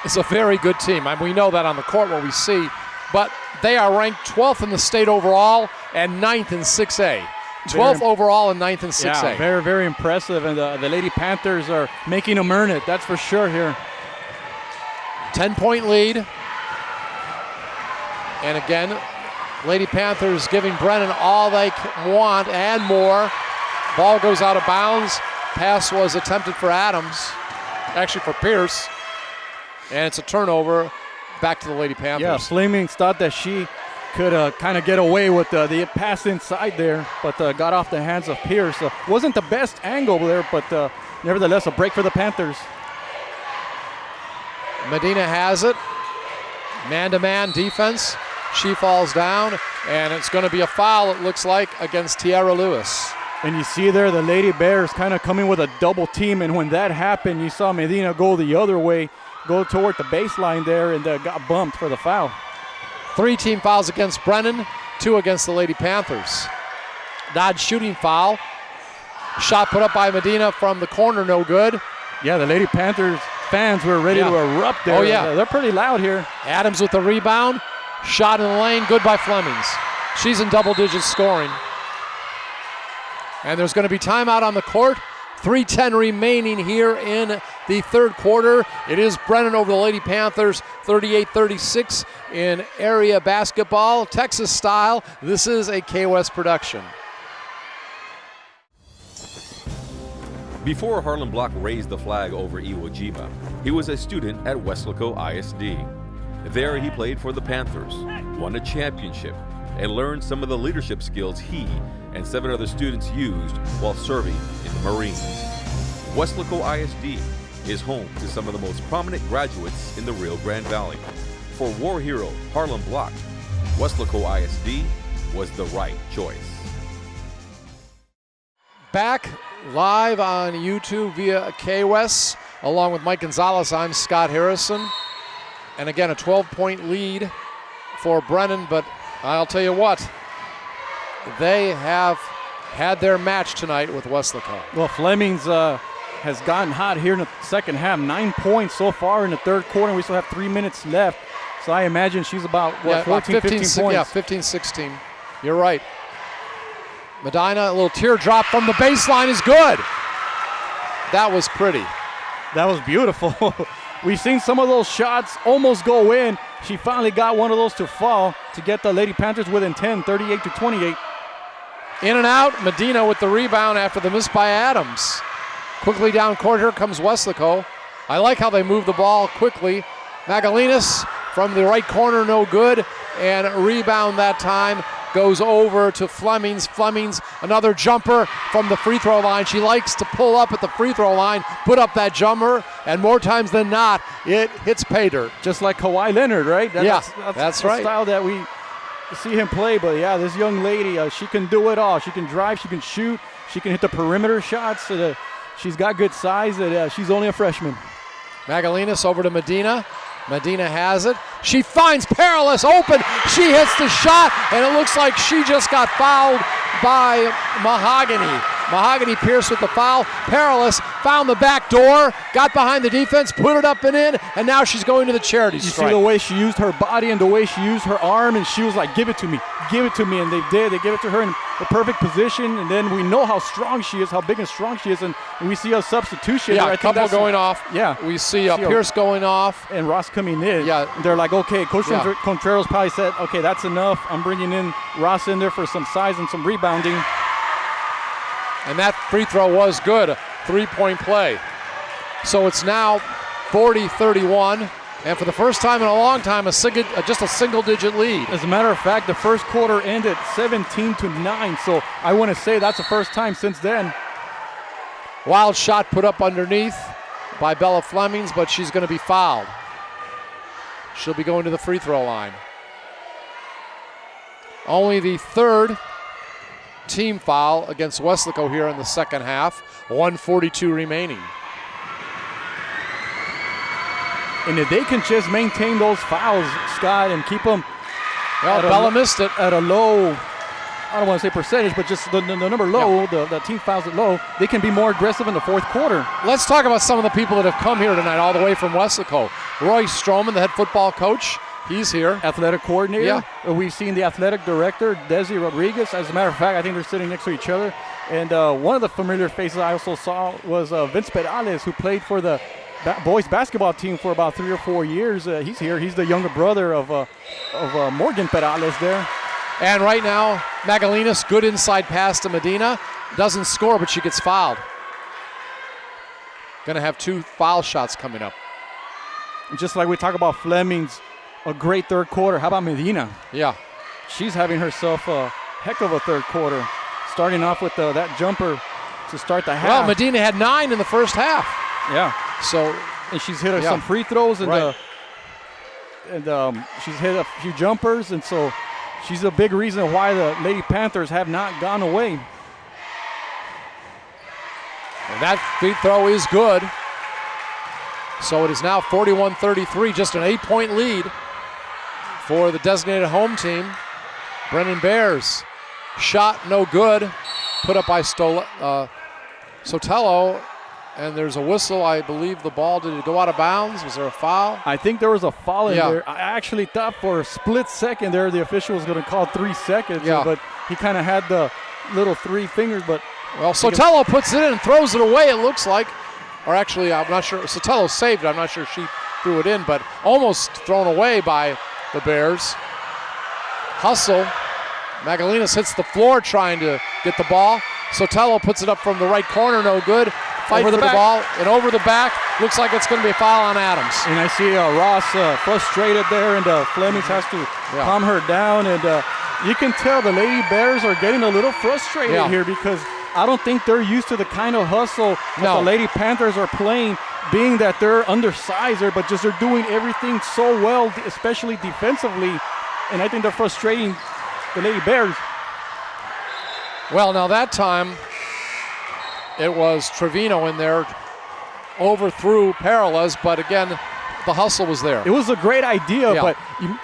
is a very good team. I mean, we know that on the court, what we see, but they are ranked 12th in the state overall and 9th in 6A. 12th overall and 9th in 6A. Yeah, very, very impressive, and the Lady Panthers are making them earn it, that's for sure here. 10-point lead. And again, Lady Panthers giving Brennan all they want and more. Ball goes out of bounds. Pass was attempted for Adams, actually for Pierce. And it's a turnover back to the Lady Panthers. Yeah, Flemings thought that she could kind of get away with the pass inside there, but got off the hands of Pierce. Wasn't the best angle there, but nevertheless a break for the Panthers. Medina has it. Man-to-man defense. She falls down, and it's going to be a foul, it looks like, against Tiara Lewis. And you see there the Lady Bears kind of coming with a double team, and when that happened, you saw Medina go the other way, go toward the baseline there, and got bumped for the foul. 3 team fouls against Brennan, 2 against the Lady Panthers. Dodge shooting foul. Shot put up by Medina from the corner, no good. Yeah, the Lady Panthers fans were ready to erupt there. Oh, yeah. They're pretty loud here. Adams with the rebound. Shot in the lane, good by Flemings. She's in double digits scoring. And there's going to be timeout on the court. 3:10 remaining here in the third quarter. It is Brennan over the Lady Panthers, 38-36 in area basketball, Texas style. This is a K-West production. Before Harlan Block raised the flag over Iwo Jima, he was a student at Weslaco ISD. There he played for the Panthers, won a championship, and learned some of the leadership skills he and 7 other students used while serving in the Marines. Weslaco ISD is home to some of the most prominent graduates in the Rio Grande Valley. For war hero Harlan Block, Weslaco ISD was the right choice. Back live on YouTube via K-West, along with Mike Gonzalez, I'm Scott Harrison. And again, a 12-point lead for Brennan, but I'll tell you what, they have had their match tonight with Weslaco. Well, Flemings has gotten hot here in the second half. 9 points so far in the third quarter. We still have 3 minutes left. So I imagine she's about, 14, 15 points? Yeah, 15, 16. You're right. Medina, a little teardrop from the baseline is good. That was pretty. That was beautiful. We've seen some of those shots almost go in. She finally got one of those to fall to get the Lady Panthers within 10, 38-28. In and out, Medina with the rebound after the miss by Adams. Quickly down court, here comes Weslaco. I like how they move the ball quickly. Magallanes from the right corner, no good. And rebound that time goes over to Flemings. Flemings, another jumper from the free throw line. She likes to pull up at the free throw line, put up that jumper, and more times than not, it hits pay dirt. Just like Kawhi Leonard, right? That's the right. style that we see him play. But yeah, this young lady, she can do it all. She can drive, she can shoot, she can hit the perimeter shots. She's got good size, and she's only a freshman. Magalinas over to Medina. Medina has it. She finds Perilous open. She hits the shot, and it looks like she just got fouled by Mahogany. Mahogany Pierce with the foul. Perilous found the back door, got behind the defense, put it up and in, and now she's going to the charity strike. You see the way she used her body and the way she used her arm, and she was like, give it to me, and they did. They gave it to her in the perfect position, and then we know how strong she is, how big and strong she is, and we see a substitution. Yeah, a couple going off. Yeah. We see Pierce going off. And Ross coming in. Yeah. They're like, okay, Coach Contreras probably said, okay, that's enough. I'm bringing in Ross in there for some size and some rebounding. And that free throw was good, a three-point play. So it's now 40-31, and for the first time in a long time, just a single-digit lead. As a matter of fact, the first quarter ended 17-9, so I want to say that's the first time since then. Wild shot put up underneath by Bella Flemings, but she's going to be fouled. She'll be going to the free throw line. Only the third team foul against Weslaco here in the second half. 1:42 remaining. And if they can just maintain those fouls, Scott, and keep them Bella missed it at a low, I don't want to say percentage, but just the number low, the team fouls it low, they can be more aggressive in the fourth quarter. Let's talk about some of the people that have come here tonight all the way from Weslaco. Roy Stroman, the head football coach, he's here. Athletic coordinator. Yeah. We've seen the athletic director, Desi Rodriguez. As a matter of fact, I think they're sitting next to each other. And one of the familiar faces I also saw was Vince Perales, who played for the boys basketball team for about 3 or 4 years. He's here. He's the younger brother of Morgan Perales there. And right now, Magalinas, good inside pass to Medina. Doesn't score, but she gets fouled. Going to have 2 foul shots coming up. And just like we talk about Fleming's, a great third quarter. How about Medina? Yeah. She's having herself a heck of a third quarter, starting off with that jumper to start the half. Well, Medina had 9 in the first half. Yeah. So, and she's hit some free throws, and she's hit a few jumpers, and so she's a big reason why the Lady Panthers have not gone away. And that free throw is good. So it is now 41-33, just an 8-point lead for the designated home team. Brennan Bears, shot no good, put up by Sotelo, and there's a whistle. I believe the ball, did it go out of bounds? Was there a foul? I think there was a foul in there. I actually thought for a split second there the official was going to call 3 seconds, but he kind of had the little 3 fingers. But well, Sotelo puts it in and throws it away, it looks like. Or actually, I'm not sure. Sotelo saved it. I'm not sure she threw it in, but almost thrown away by the Bears. Hustle. Magalinas hits the floor trying to get the ball. Sotelo puts it up from the right corner, no good. Fight for the ball, and over the back. Looks like it's going to be a foul on Adams. And I see Ross frustrated there, and Flemings has to calm her down. And you can tell the Lady Bears are getting a little frustrated here because I don't think they're used to the kind of hustle that the Lady Panthers are playing, being that they're undersized, but just they're doing everything so well, especially defensively. And I think they're frustrating the Lady Bears. Well, now that time it was Trevino in there, overthrew Perales, but again, the hustle was there. It was a great idea, but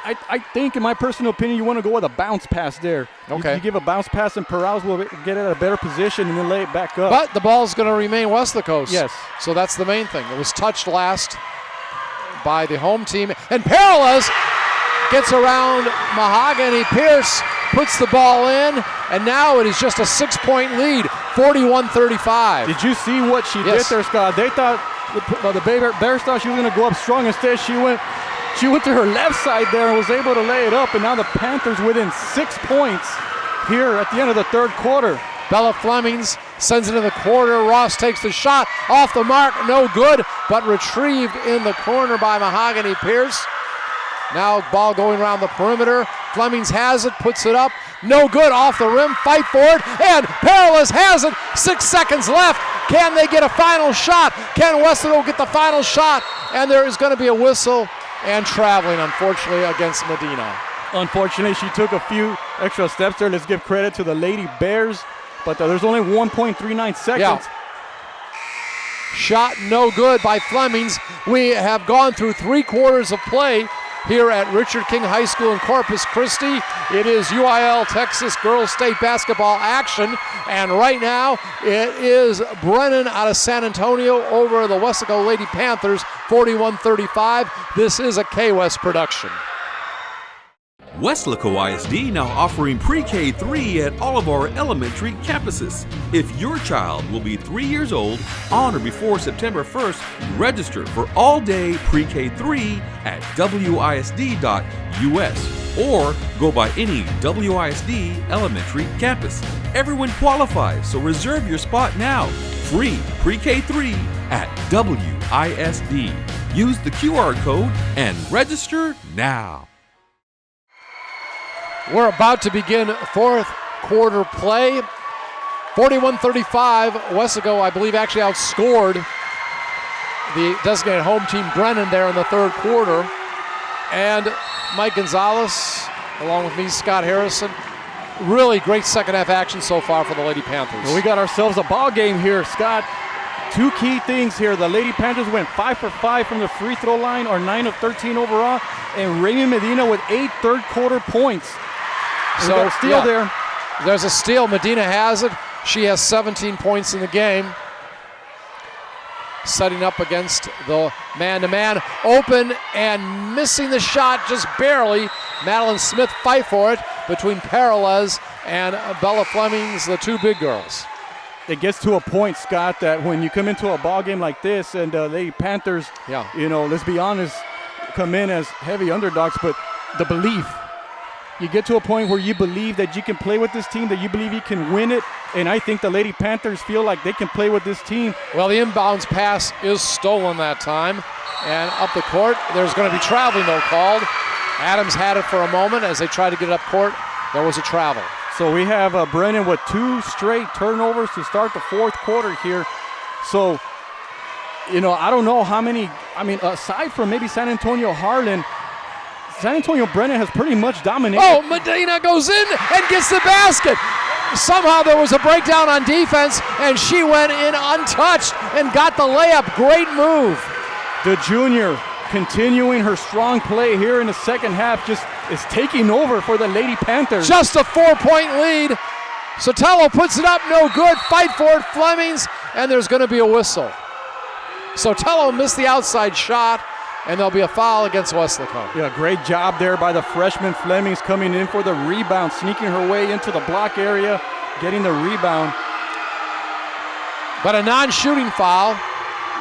I think, in my personal opinion, you want to go with a bounce pass there. Okay. You give a bounce pass, and Perales will get it at a better position and then lay it back up. But the ball's going to remain Weslaco's. Yes. So that's the main thing. It was touched last by the home team, and Perales gets around Mahogany Pierce, puts the ball in, and now it is just a 6-point lead, 41-35. Did you see what she did there, Scott? They thought the Bears thought she was going to go up strong. Instead, she went to her left side there and was able to lay it up, and now the Panthers within 6 points here at the end of the third quarter. Bella Flemings sends it in the corner. Ross takes the shot off the mark, no good, but retrieved in the corner by Mahogany Pierce. Now ball going around the perimeter. Flemings has it, puts it up. No good, off the rim, fight for it, and Perillas has it. 6 seconds left. Can they get a final shot? Can Weslaco get the final shot? And there is going to be a whistle and traveling, unfortunately, against Medina. Unfortunately, she took a few extra steps there. Let's give credit to the Lady Bears, but there's only 1.39 seconds. Yeah. Shot no good by Flemings. We have gone through 3 quarters of play here at Richard King High School in Corpus Christi. It is UIL Texas Girls State Basketball action, and right now it is Brennan out of San Antonio over the Weslaco Lady Panthers, 41-35. This is a K-West production. Weslaco ISD now offering pre-K 3 at all of our elementary campuses. If your child will be 3 years old on or before September 1st, register for all-day pre-K 3 at wisd.us or go by any WISD elementary campus. Everyone qualifies, so reserve your spot now. Free pre-K 3 at WISD. Use the QR code and register now. We're about to begin fourth quarter play. 41-35, Weslaco, I believe, actually outscored the designated home team Brennan there in the third quarter. And Mike Gonzalez, along with me, Scott Harrison. Really great second half action so far for the Lady Panthers. Well, we got ourselves a ball game here, Scott. 2 key things here. The Lady Panthers went 5 for 5 from the free throw line, or 9 of 13 overall, and Raymond Medina with 8 third quarter points. So steal there. There's a steal. Medina has it. She has 17 points in the game. Setting up against the man-to-man. Open and missing the shot just barely. Madeline Smith fight for it between Perillas and Bella Flemings, the 2 big girls. It gets to a point, Scott, that when you come into a ball game like this and Lady Panthers, let's be honest, come in as heavy underdogs, but the belief. You get to a point where you believe that you can play with this team, that you believe you can win it, and I think the Lady Panthers feel like they can play with this team. Well, the inbounds pass is stolen that time, and up the court, there's going to be traveling, though, called. Adams had it for a moment as they tried to get it up court. There was a travel. So we have Brennan with 2 straight turnovers to start the fourth quarter here. So, I don't know how many, aside from maybe San Antonio Harlan, San Antonio Brennan has pretty much dominated. Oh, Medina goes in and gets the basket. Somehow there was a breakdown on defense, and she went in untouched and got the layup. Great move. The junior continuing her strong play here in the second half, just is taking over for the Lady Panthers. Just a 4-point lead. Sotelo puts it up, no good. Fight for it, Flemings, and there's going to be a whistle. Sotelo missed the outside shot, and there'll be a foul against Weslaco. Yeah, great job there by the freshman Flemings coming in for the rebound, sneaking her way into the block area, getting the rebound. But a non-shooting foul.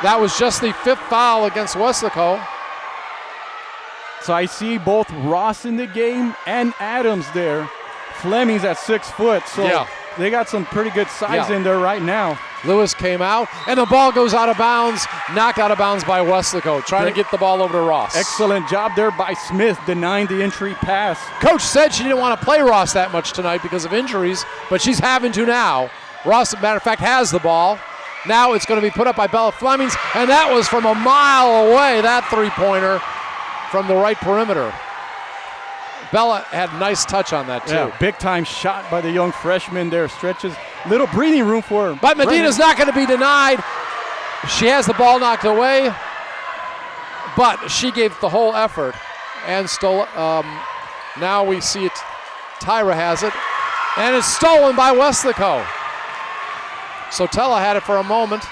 That was just the 5th foul against Weslaco. So I see both Ross in the game and Adams there. Flemings at 6 foot, so they got some pretty good size in there right now. Lewis came out, and the ball goes out of bounds, knocked out of bounds by Weslaco, trying to get the ball over to Ross. Excellent job there by Smith, denying the entry pass. Coach said she didn't want to play Ross that much tonight because of injuries, but she's having to now. Ross, as a matter of fact, has the ball. Now it's going to be put up by Bella Flemings, and that was from a mile away, that three-pointer from the right perimeter. Bella had a nice touch on that, too. Yeah, big-time shot by the young freshman there. Stretches, little breathing room for her. But Medina's not going to be denied. She has the ball knocked away, but she gave the whole effort. And still, now we see it. Tyra has it, and it's stolen by Weslaco. Sotelo had it for a moment.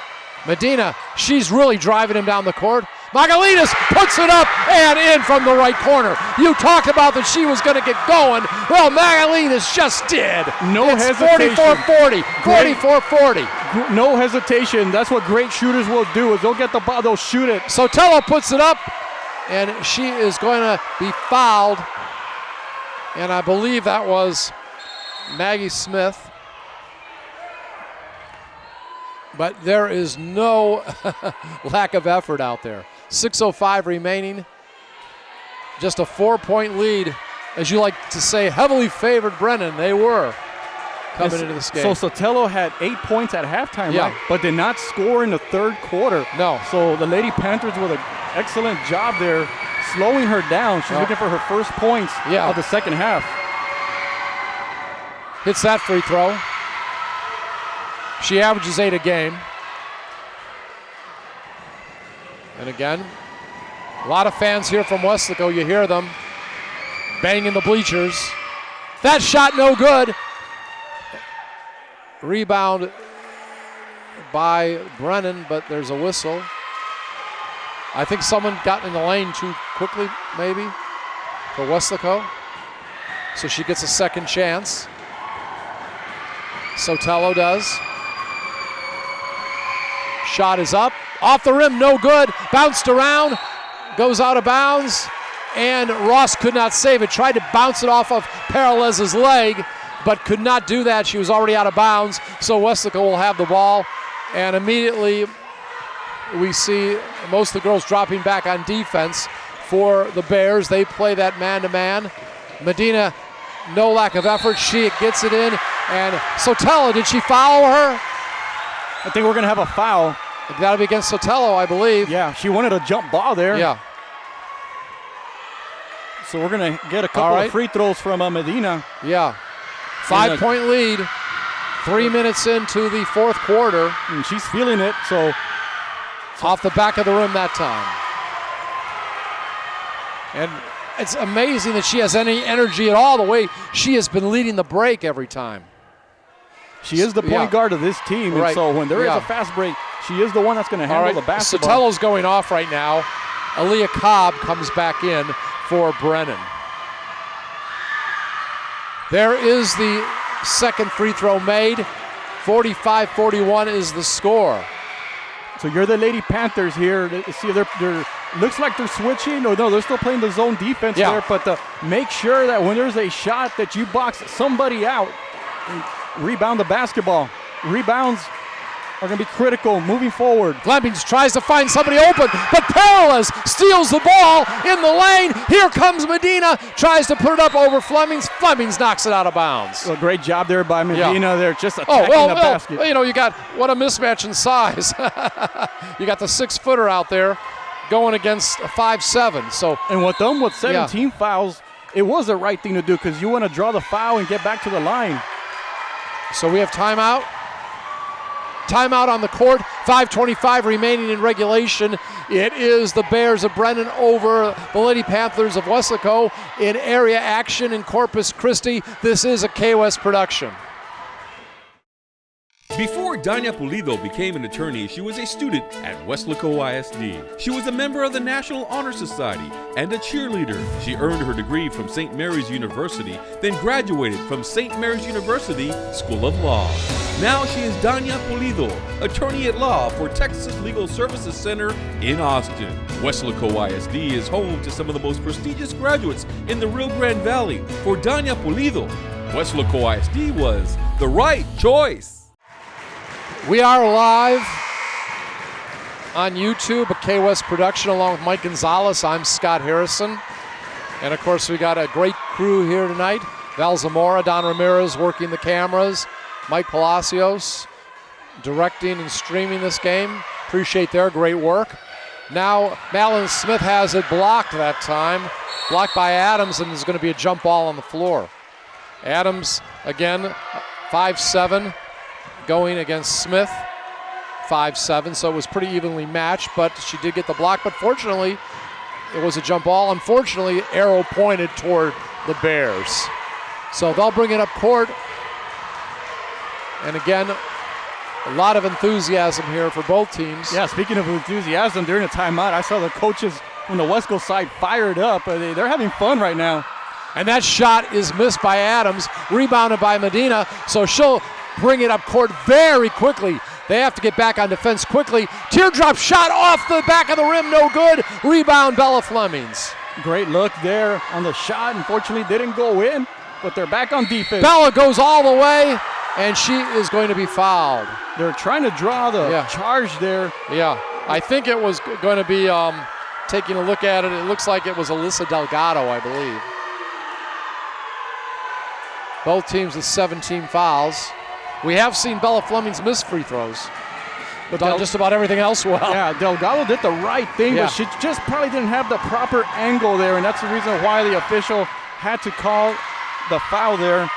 Medina, she's really driving him down the court. Magalinas puts it up and in from the right corner. You talked about that she was going to get going. Well, Magalinas just did. No hesitation. 44-40, 44-40. No hesitation. That's what great shooters will do, is they'll get the ball, they'll shoot it. Sotelo puts it up, and she is going to be fouled. And I believe that was Maggie Smith. But there is no lack of effort out there. 6:05 remaining. Just a 4-point lead as you like to say, heavily favored Brennan. They were coming into this game. So Sotelo had 8 points at halftime, Yeah. right? But did not score in the third quarter. No. So the Lady Panthers with an excellent job there, slowing her down. She's looking for her first points of the second half. Hits that free throw. She averages 8 a game. And again, a lot of fans here from Weslaco. You hear them banging the bleachers. That shot no good. Rebound by Brennan, but there's a whistle. I think someone got in the lane too quickly, maybe, for Weslaco. So she gets a second chance. Sotelo does. Shot is up. Off the rim, no good. Bounced around, goes out of bounds, and Ross could not save it. Tried to bounce it off of Peralez's leg, but could not do that. She was already out of bounds, so Weslaco will have the ball. And immediately we see most of the girls dropping back on defense for the Bears. They play that man-to-man. Medina, no lack of effort. She gets it in. And Sotelo, did she foul her? I think we're going to have a foul. That'll be against Sotelo, I believe. Yeah, she wanted a jump ball there. Yeah. So we're going to get a couple of free throws from Medina. Yeah. 5-point lead. 3 minutes into the fourth quarter. And she's feeling it, so. Off the back of the rim that time. And it's amazing that she has any energy at all, the way she has been leading the break every time. She is the point guard of this team, and so when there is a fast break, she is the one that's going to handle the basketball. Sotelo's going off right now. Aaliyah Cobb comes back in for Brennan. There is the second free throw made. 45-41 is the score. So you're the Lady Panthers here. See, they're looks like they're switching, or no, they're still playing the zone defense there, but make sure that when there's a shot that you box somebody out, rebound the basketball. Rebounds are going to be critical moving forward. Flemings tries to find somebody open, but Peralez steals the ball in the lane. Here comes Medina, tries to put it up over Flemings. Flemings knocks it out of bounds. Well, great job there by Medina. They're just attacking the basket. You know, you got, what a mismatch in size. You got the 6-footer out there going against a 5'7". So, and with them with 17 fouls, it was the right thing to do because you want to draw the foul and get back to the line. So we have timeout. Timeout on the court. 5:25 remaining in regulation. It is the Bears of Brennan over the Lady Panthers of Weslaco in area action in Corpus Christi. This is a K-West production. Before Danya Pulido became an attorney, she was a student at Weslaco ISD. She was a member of the National Honor Society and a cheerleader. She earned her degree from St. Mary's University, then graduated from St. Mary's University School of Law. Now she is Danya Pulido, attorney at law for Texas Legal Services Center in Austin. Weslaco ISD is home to some of the most prestigious graduates in the Rio Grande Valley. For Danya Pulido, Weslaco ISD was the right choice. We are live on YouTube, a K-West production along with Mike Gonzalez. I'm Scott Harrison. And of course, we got a great crew here tonight. Val Zamora, Don Ramirez working the cameras, Mike Palacios directing and streaming this game. Appreciate their great work. Now, Malin Smith has it blocked that time. Blocked by Adams, and there's going to be a jump ball on the floor. Adams, again, 5'7", going against Smith, 5'7", so it was pretty evenly matched, but she did get the block. But fortunately, it was a jump ball. Unfortunately, arrow pointed toward the Bears. So they'll bring it up court. And again, a lot of enthusiasm here for both teams. Yeah, speaking of enthusiasm, during the timeout, I saw the coaches from the Wesco side fired up. They're having fun right now. And that shot is missed by Adams, rebounded by Medina, so she'll bring it up court very quickly. They have to get back on defense quickly. Teardrop shot off the back of the rim, no good. Rebound, Bella Flemings. Great look there on the shot. Unfortunately, didn't go in, but they're back on defense. Bella goes all the way, and she is going to be fouled. They're trying to draw the charge there. Yeah, I think it was going to be, taking a look at it, it looks like it was Alyssa Delgado, I believe. Both teams with 17 fouls. We have seen Bella Flemings miss free throws, but done just about everything else well. Yeah, Delgado did the right thing, Yeah. but she just probably didn't have the proper angle there, and that's the reason why the official had to call the foul there.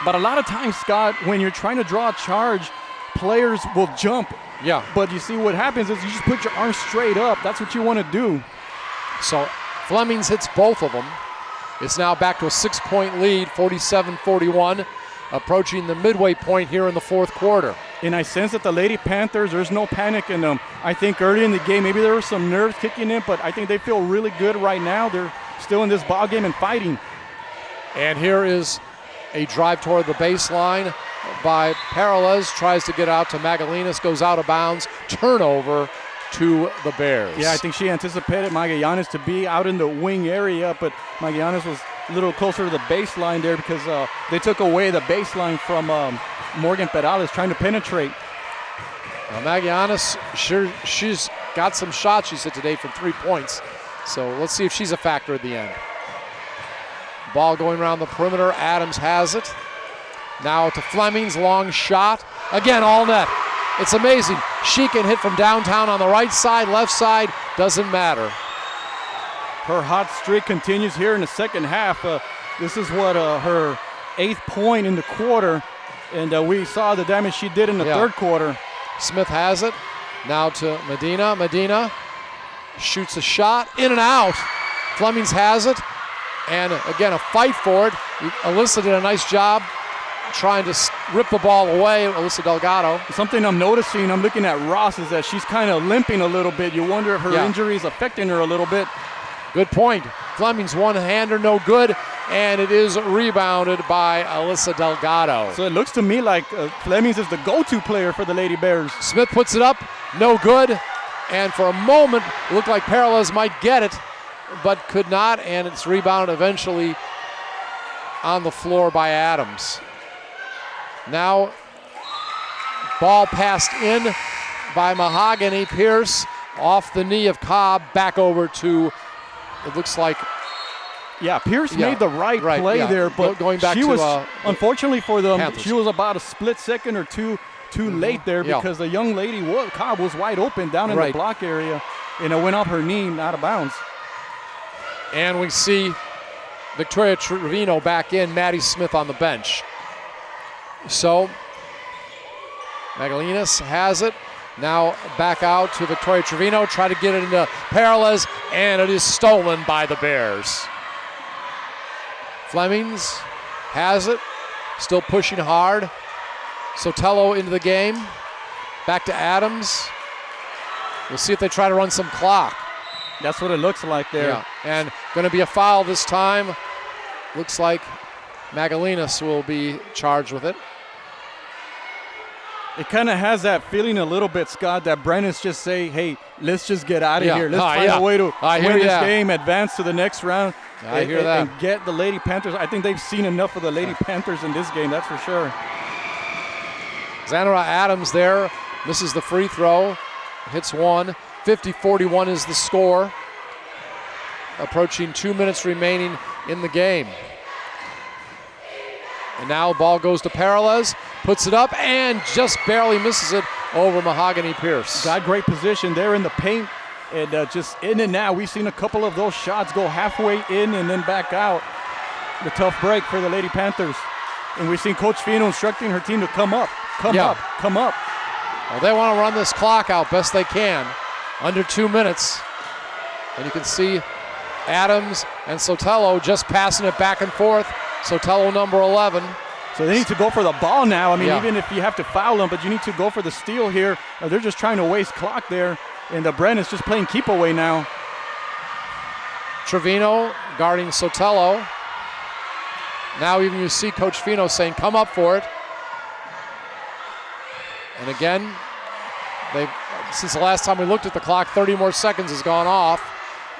But a lot of times, Scott, when you're trying to draw a charge, players will jump. Yeah. But you see what happens is you just put your arms straight up. That's what you want to do. So Flemings hits both of them. It's now back to a 6-point lead, 47-41, approaching the midway point here in the fourth quarter. And I sense that the Lady Panthers, there's no panic in them. I think early in the game, maybe there was some nerves kicking in, but I think they feel really good right now. They're still in this ball game and fighting. And here is a drive toward the baseline by Peralez, tries to get out to Magalinas, goes out of bounds, turnover to the Bears. Yeah, I think she anticipated Magallanes to be out in the wing area, but Magallanes was a little closer to the baseline there because they took away the baseline from Morgan Peralez trying to penetrate. Now Magallanes, she's got some shots, she said today, from 3 points. So let's see if she's a factor at the end. Ball going around the perimeter. Adams has it. Now to Flemings, long shot. Again, all net. It's amazing. She can hit from downtown on the right side, left side, doesn't matter. Her hot streak continues here in the second half. This is what her 8th point in the quarter, and we saw the damage she did in the third quarter. Smith has it. Now to Medina. Medina shoots a shot, in and out. Flemings has it, and again, a fight for it. Alyssa did a nice job trying to rip the ball away, Alyssa Delgado. Something I'm noticing, I'm looking at Ross, is that she's kind of limping a little bit. You wonder if her injury is affecting her a little bit. Good point. Fleming's one-hander, no good, and it is rebounded by Alyssa Delgado. So it looks to me like Flemings is the go-to player for the Lady Bears. Smith puts it up, no good, and for a moment, it looked like Peralez might get it, but could not, and it's rebounded eventually on the floor by Adams. Now, ball passed in by Mahogany Pierce off the knee of Cobb, back over to, it looks like. Yeah, Pierce made the right play there, but going back she to, was, unfortunately for them, Panthers. she was about a split second or two too late there because the young lady, Cobb, was wide open down in the block area, and it went off her knee, out of bounds. And we see Victoria Trevino back in, Maddie Smith on the bench. So, Magalinas has it. Now back out to Victoria Trevino, try to get it into Peralez, and it is stolen by the Bears. Flemings has it, still pushing hard. Sotelo into the game. Back to Adams. We'll see if they try to run some clock. That's what it looks like there. Yeah, and going to be a foul this time. Looks like Magalinas will be charged with it. It kind of has that feeling a little bit, Scott, that Brennan's just say, hey, let's just get out of here. Let's find a way to win this game, advance to the next round, and get the Lady Panthers. I think they've seen enough of the Lady Panthers in this game, that's for sure. Xanara Adams there, misses the free throw, hits one. 50-41 is the score. Approaching 2 minutes remaining in the game. And now the ball goes to Peralez, puts it up, and just barely misses it over Mahogany Pierce. Got great position there in the paint, and just in and out. We've seen a couple of those shots go halfway in and then back out. The tough break for the Lady Panthers. And we've seen Coach Fino instructing her team to come up, come up. Well, they want to run this clock out best they can. Under 2 minutes. And you can see Adams and Sotelo just passing it back and forth. Sotelo number 11. So they need to go for the ball now. I mean, even if you have to foul them, but you need to go for the steal here. They're just trying to waste clock there. And the Brennan's just playing keep away now. Trevino guarding Sotelo. Now even you see Coach Fino saying, come up for it. And again, since the last time we looked at the clock, 30 more seconds has gone off.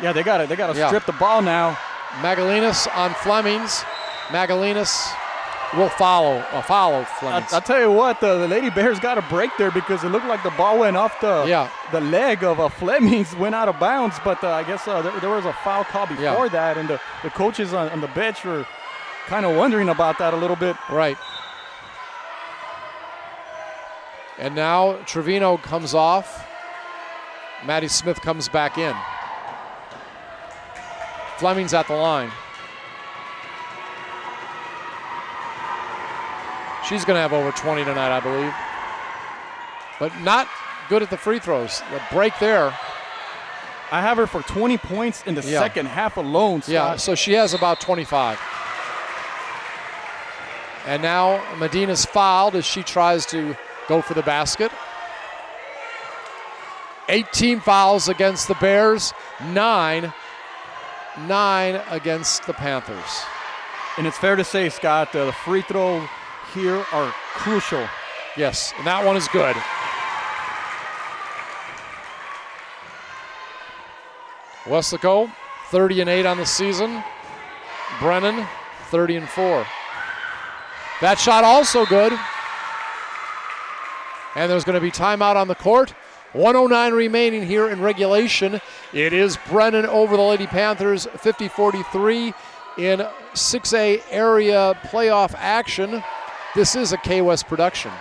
Yeah, they got to strip the ball now. Magalinas on Flemings. Magalinas will follow Flemings. I'll tell you what, the Lady Bears got a break there because it looked like the ball went off the leg of Flemings, went out of bounds, but I guess there was a foul call before that, and the coaches on the bench were kind of wondering about that a little bit. Right. And now Trevino comes off. Maddie Smith comes back in. Fleming's at the line. She's going to have over 20 tonight, I believe. But not good at the free throws. The break there. I have her for 20 points in the second half alone, Scott. Yeah, so she has about 25. And now Medina's fouled as she tries to go for the basket. 18 fouls against the Bears, 9 against the Panthers. And it's fair to say, Scott, the free throws here are crucial. Yes, and that one is good. Weslaco, 30-8 on the season. Brennan, 30-4. That shot also good. And there's going to be timeout on the court. 1:09 remaining here in regulation. It is Brennan over the Lady Panthers, 50-43 in 6A area playoff action. This is a K-West production.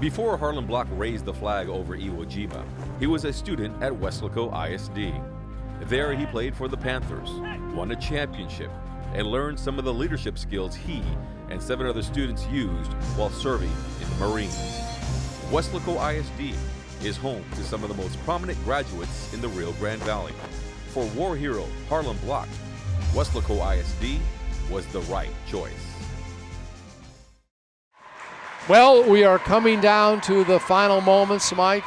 Before Harlan Block raised the flag over Iwo Jima, he was a student at Weslaco ISD. There he played for the Panthers, won a championship, and learned some of the leadership skills he and 7 other students used while serving in the Marines. Weslaco ISD is home to some of the most prominent graduates in the Rio Grande Valley. For war hero Harlan Block, Weslaco ISD was the right choice. Well, we are coming down to the final moments, Mike.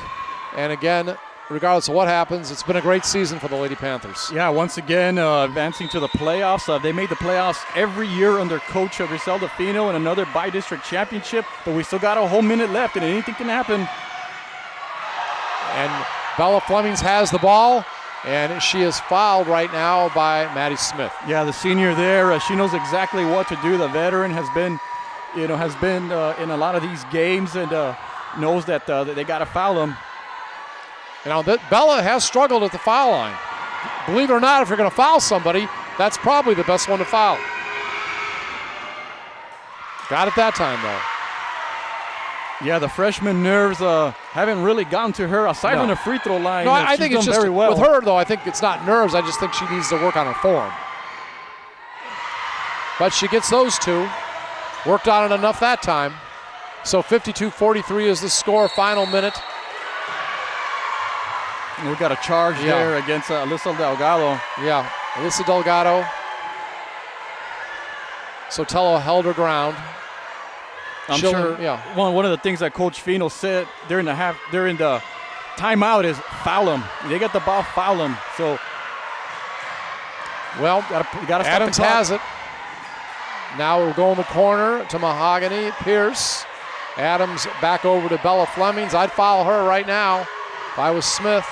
And again, regardless of what happens, it's been a great season for the Lady Panthers. Yeah, once again, advancing to the playoffs. They made the playoffs every year under Coach Griselda Fino and another by-district championship, but we still got a whole minute left, and anything can happen. And Bella Flemings has the ball, and she is fouled right now by Maddie Smith. Yeah, the senior there, she knows exactly what to do. The veteran has been in a lot of these games and knows that they got to foul him. You know, Bella has struggled at the foul line. Believe it or not, if you're going to foul somebody, that's probably the best one to foul. Got it that time, though. Yeah, the freshman nerves haven't really gotten to her aside from the free throw line. No, I think it's just very well. with her, though. I think it's not nerves. I just think she needs to work on her form. But she gets those two. Worked on it enough that time. So 52-43 is the score. Final minute. We got a charge there against Alyssa Delgado. Yeah, Alyssa Delgado. Sotelo held her ground. I'm sure. Yeah. One of the things that Coach Fino said during the timeout is foul them. They get the ball, foul them. So, well, you got to stop Adams has it. Now we'll go in the corner to Mahogany Pierce. Adams back over to Bella Flemings. I'd foul her right now if I was Smith.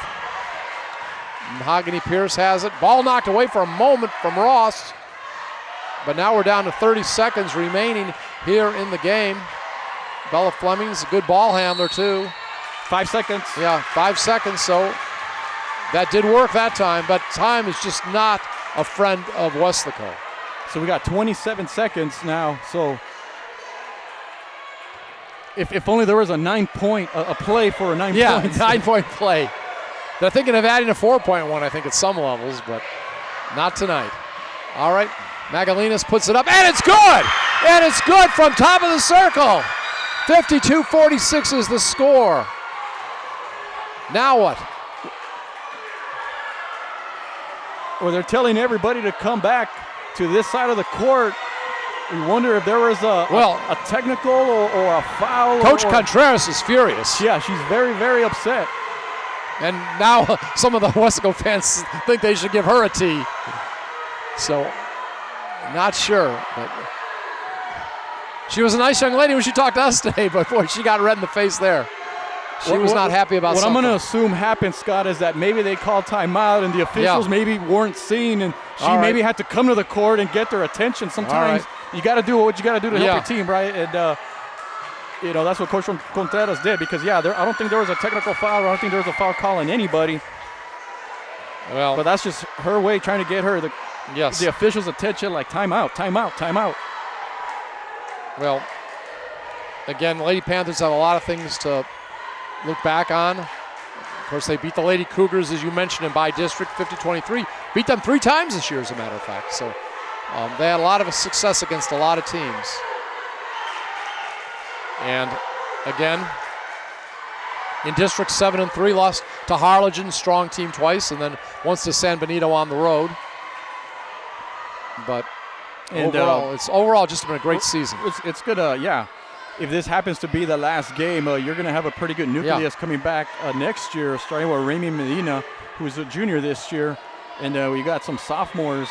Mahogany Pierce has it. Ball knocked away for a moment from Ross. But now we're down to 30 seconds remaining here in the game. Bella Flemings, a good ball handler too. 5 seconds. Yeah, 5 seconds, so that did work that time, but time is just not a friend of Weslaco. So we got 27 seconds now, so if only there was a 9-point, a play for a 9 points. Yeah, 9-point play. They're thinking of adding a 4-point one, I think, at some levels, but not tonight. All right, Magalinas puts it up, and it's good! And it's good from top of the circle. 52-46 is the score. Now what? Well, they're telling everybody to come back to this side of the court. We wonder if there was a technical or a foul. Coach Contreras is furious. Yeah, she's very, very upset. And now some of the Weslaco fans think they should give her a T. So, not sure. But she was a nice young lady when she talked to us today, but boy, she got red in the face there. She was not happy about something. What I'm going to assume happened, Scott, is that maybe they called timeout and the officials maybe weren't seen, and she maybe had to come to the court and get their attention. Sometimes you got to do what you got to do to help your team, right? And that's what Coach Contreras did because, I don't think there was a technical foul. I don't think there was a foul call on anybody. Well, but that's just her way trying to get her the officials' attention, like timeout, timeout, timeout. Well, again, the Lady Panthers have a lot of things to look back on. Of course, they beat the Lady Cougars, as you mentioned, in by district 50-23. Beat them 3 times this year, as a matter of fact. So they had a lot of success against a lot of teams. And again, in District 7 and 3, lost to Harlingen, strong team twice, and then once to San Benito on the road. But overall, it's just been a great season. It's good. If this happens to be the last game, you're going to have a pretty good nucleus coming back next year, starting with Remy Medina, who's a junior this year, and we got some sophomores.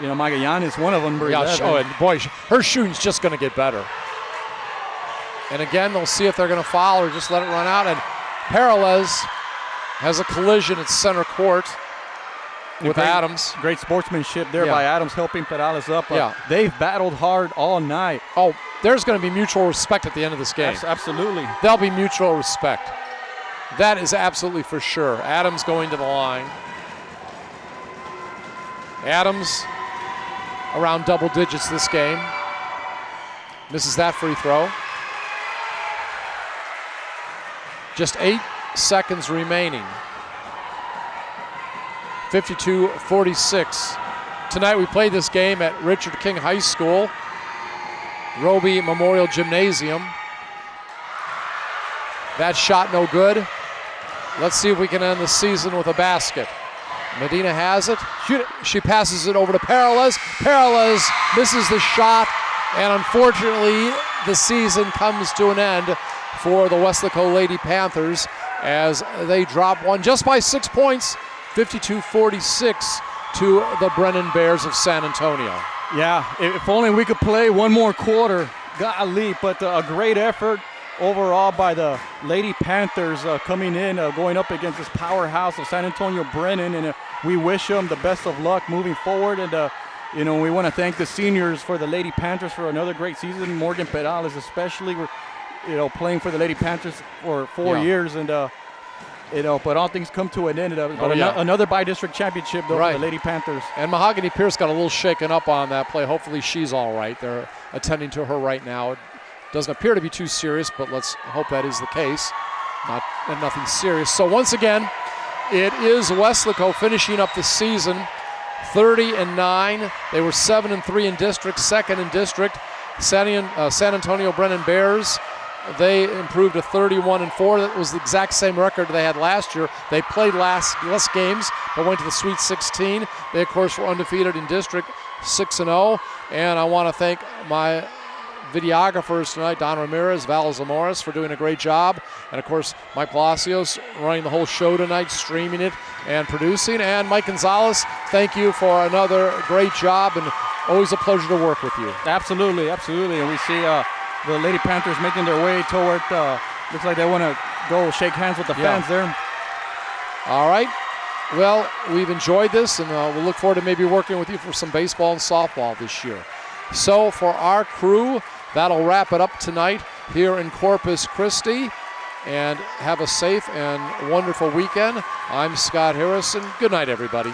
You know, Magallanes, one of them. And boy, her shooting's just going to get better. And again, they'll see if they're going to foul or just let it run out. And Peralez has a collision at center court with Adams. Great sportsmanship there by Adams, helping Peralez up. They've battled hard all night. Oh, there's going to be mutual respect at the end of this game. Absolutely. There'll be mutual respect. That is absolutely for sure. Adams going to the line. Adams around double digits this game. Misses that free throw. Just 8 seconds remaining. 52-46. Tonight we played this game at Richard King High School, Roby Memorial Gymnasium. That shot no good. Let's see if we can end the season with a basket. Medina has it. She passes it over to Peralez. Peralez misses the shot, and unfortunately the season comes to an end for the Weslaco Lady Panthers as they drop one just by 6 points, 52-46 to the Brennan Bears of San Antonio. Yeah, if only we could play one more quarter. Golly, but a great effort overall by the Lady Panthers coming in, going up against this powerhouse of San Antonio Brennan, and we wish them the best of luck moving forward. And we want to thank the seniors for the Lady Panthers for another great season. Morgan Peralez especially, playing for the Lady Panthers for 4 years, and but all things come to an end. Another by-district championship though for the Lady Panthers. And Mahogany Pierce got a little shaken up on that play. Hopefully she's all right. They're attending to her right now. It doesn't appear to be too serious, but let's hope that is the case. Nothing serious. So once again, it is Weslaco finishing up the season 30-9. They were 7-3 in district, second in district. San Antonio Brennan Bears, they improved to 31-4. That was the exact same record they had last year. They played less games, but went to the Sweet 16. They, of course, were undefeated in district, 6-0. And I want to thank my videographers tonight, Don Ramirez, Val Zamoras, for doing a great job. And, of course, Mike Palacios running the whole show tonight, streaming it and producing. And Mike Gonzalez, thank you for another great job, and always a pleasure to work with you. Absolutely, absolutely. And we see the Lady Panthers making their way toward, looks like they want to go shake hands with the fans there. All right. Well, we've enjoyed this, and we'll look forward to maybe working with you for some baseball and softball this year. So for our crew, that'll wrap it up tonight here in Corpus Christi. And have a safe and wonderful weekend. I'm Scott Harrison. Good night, everybody.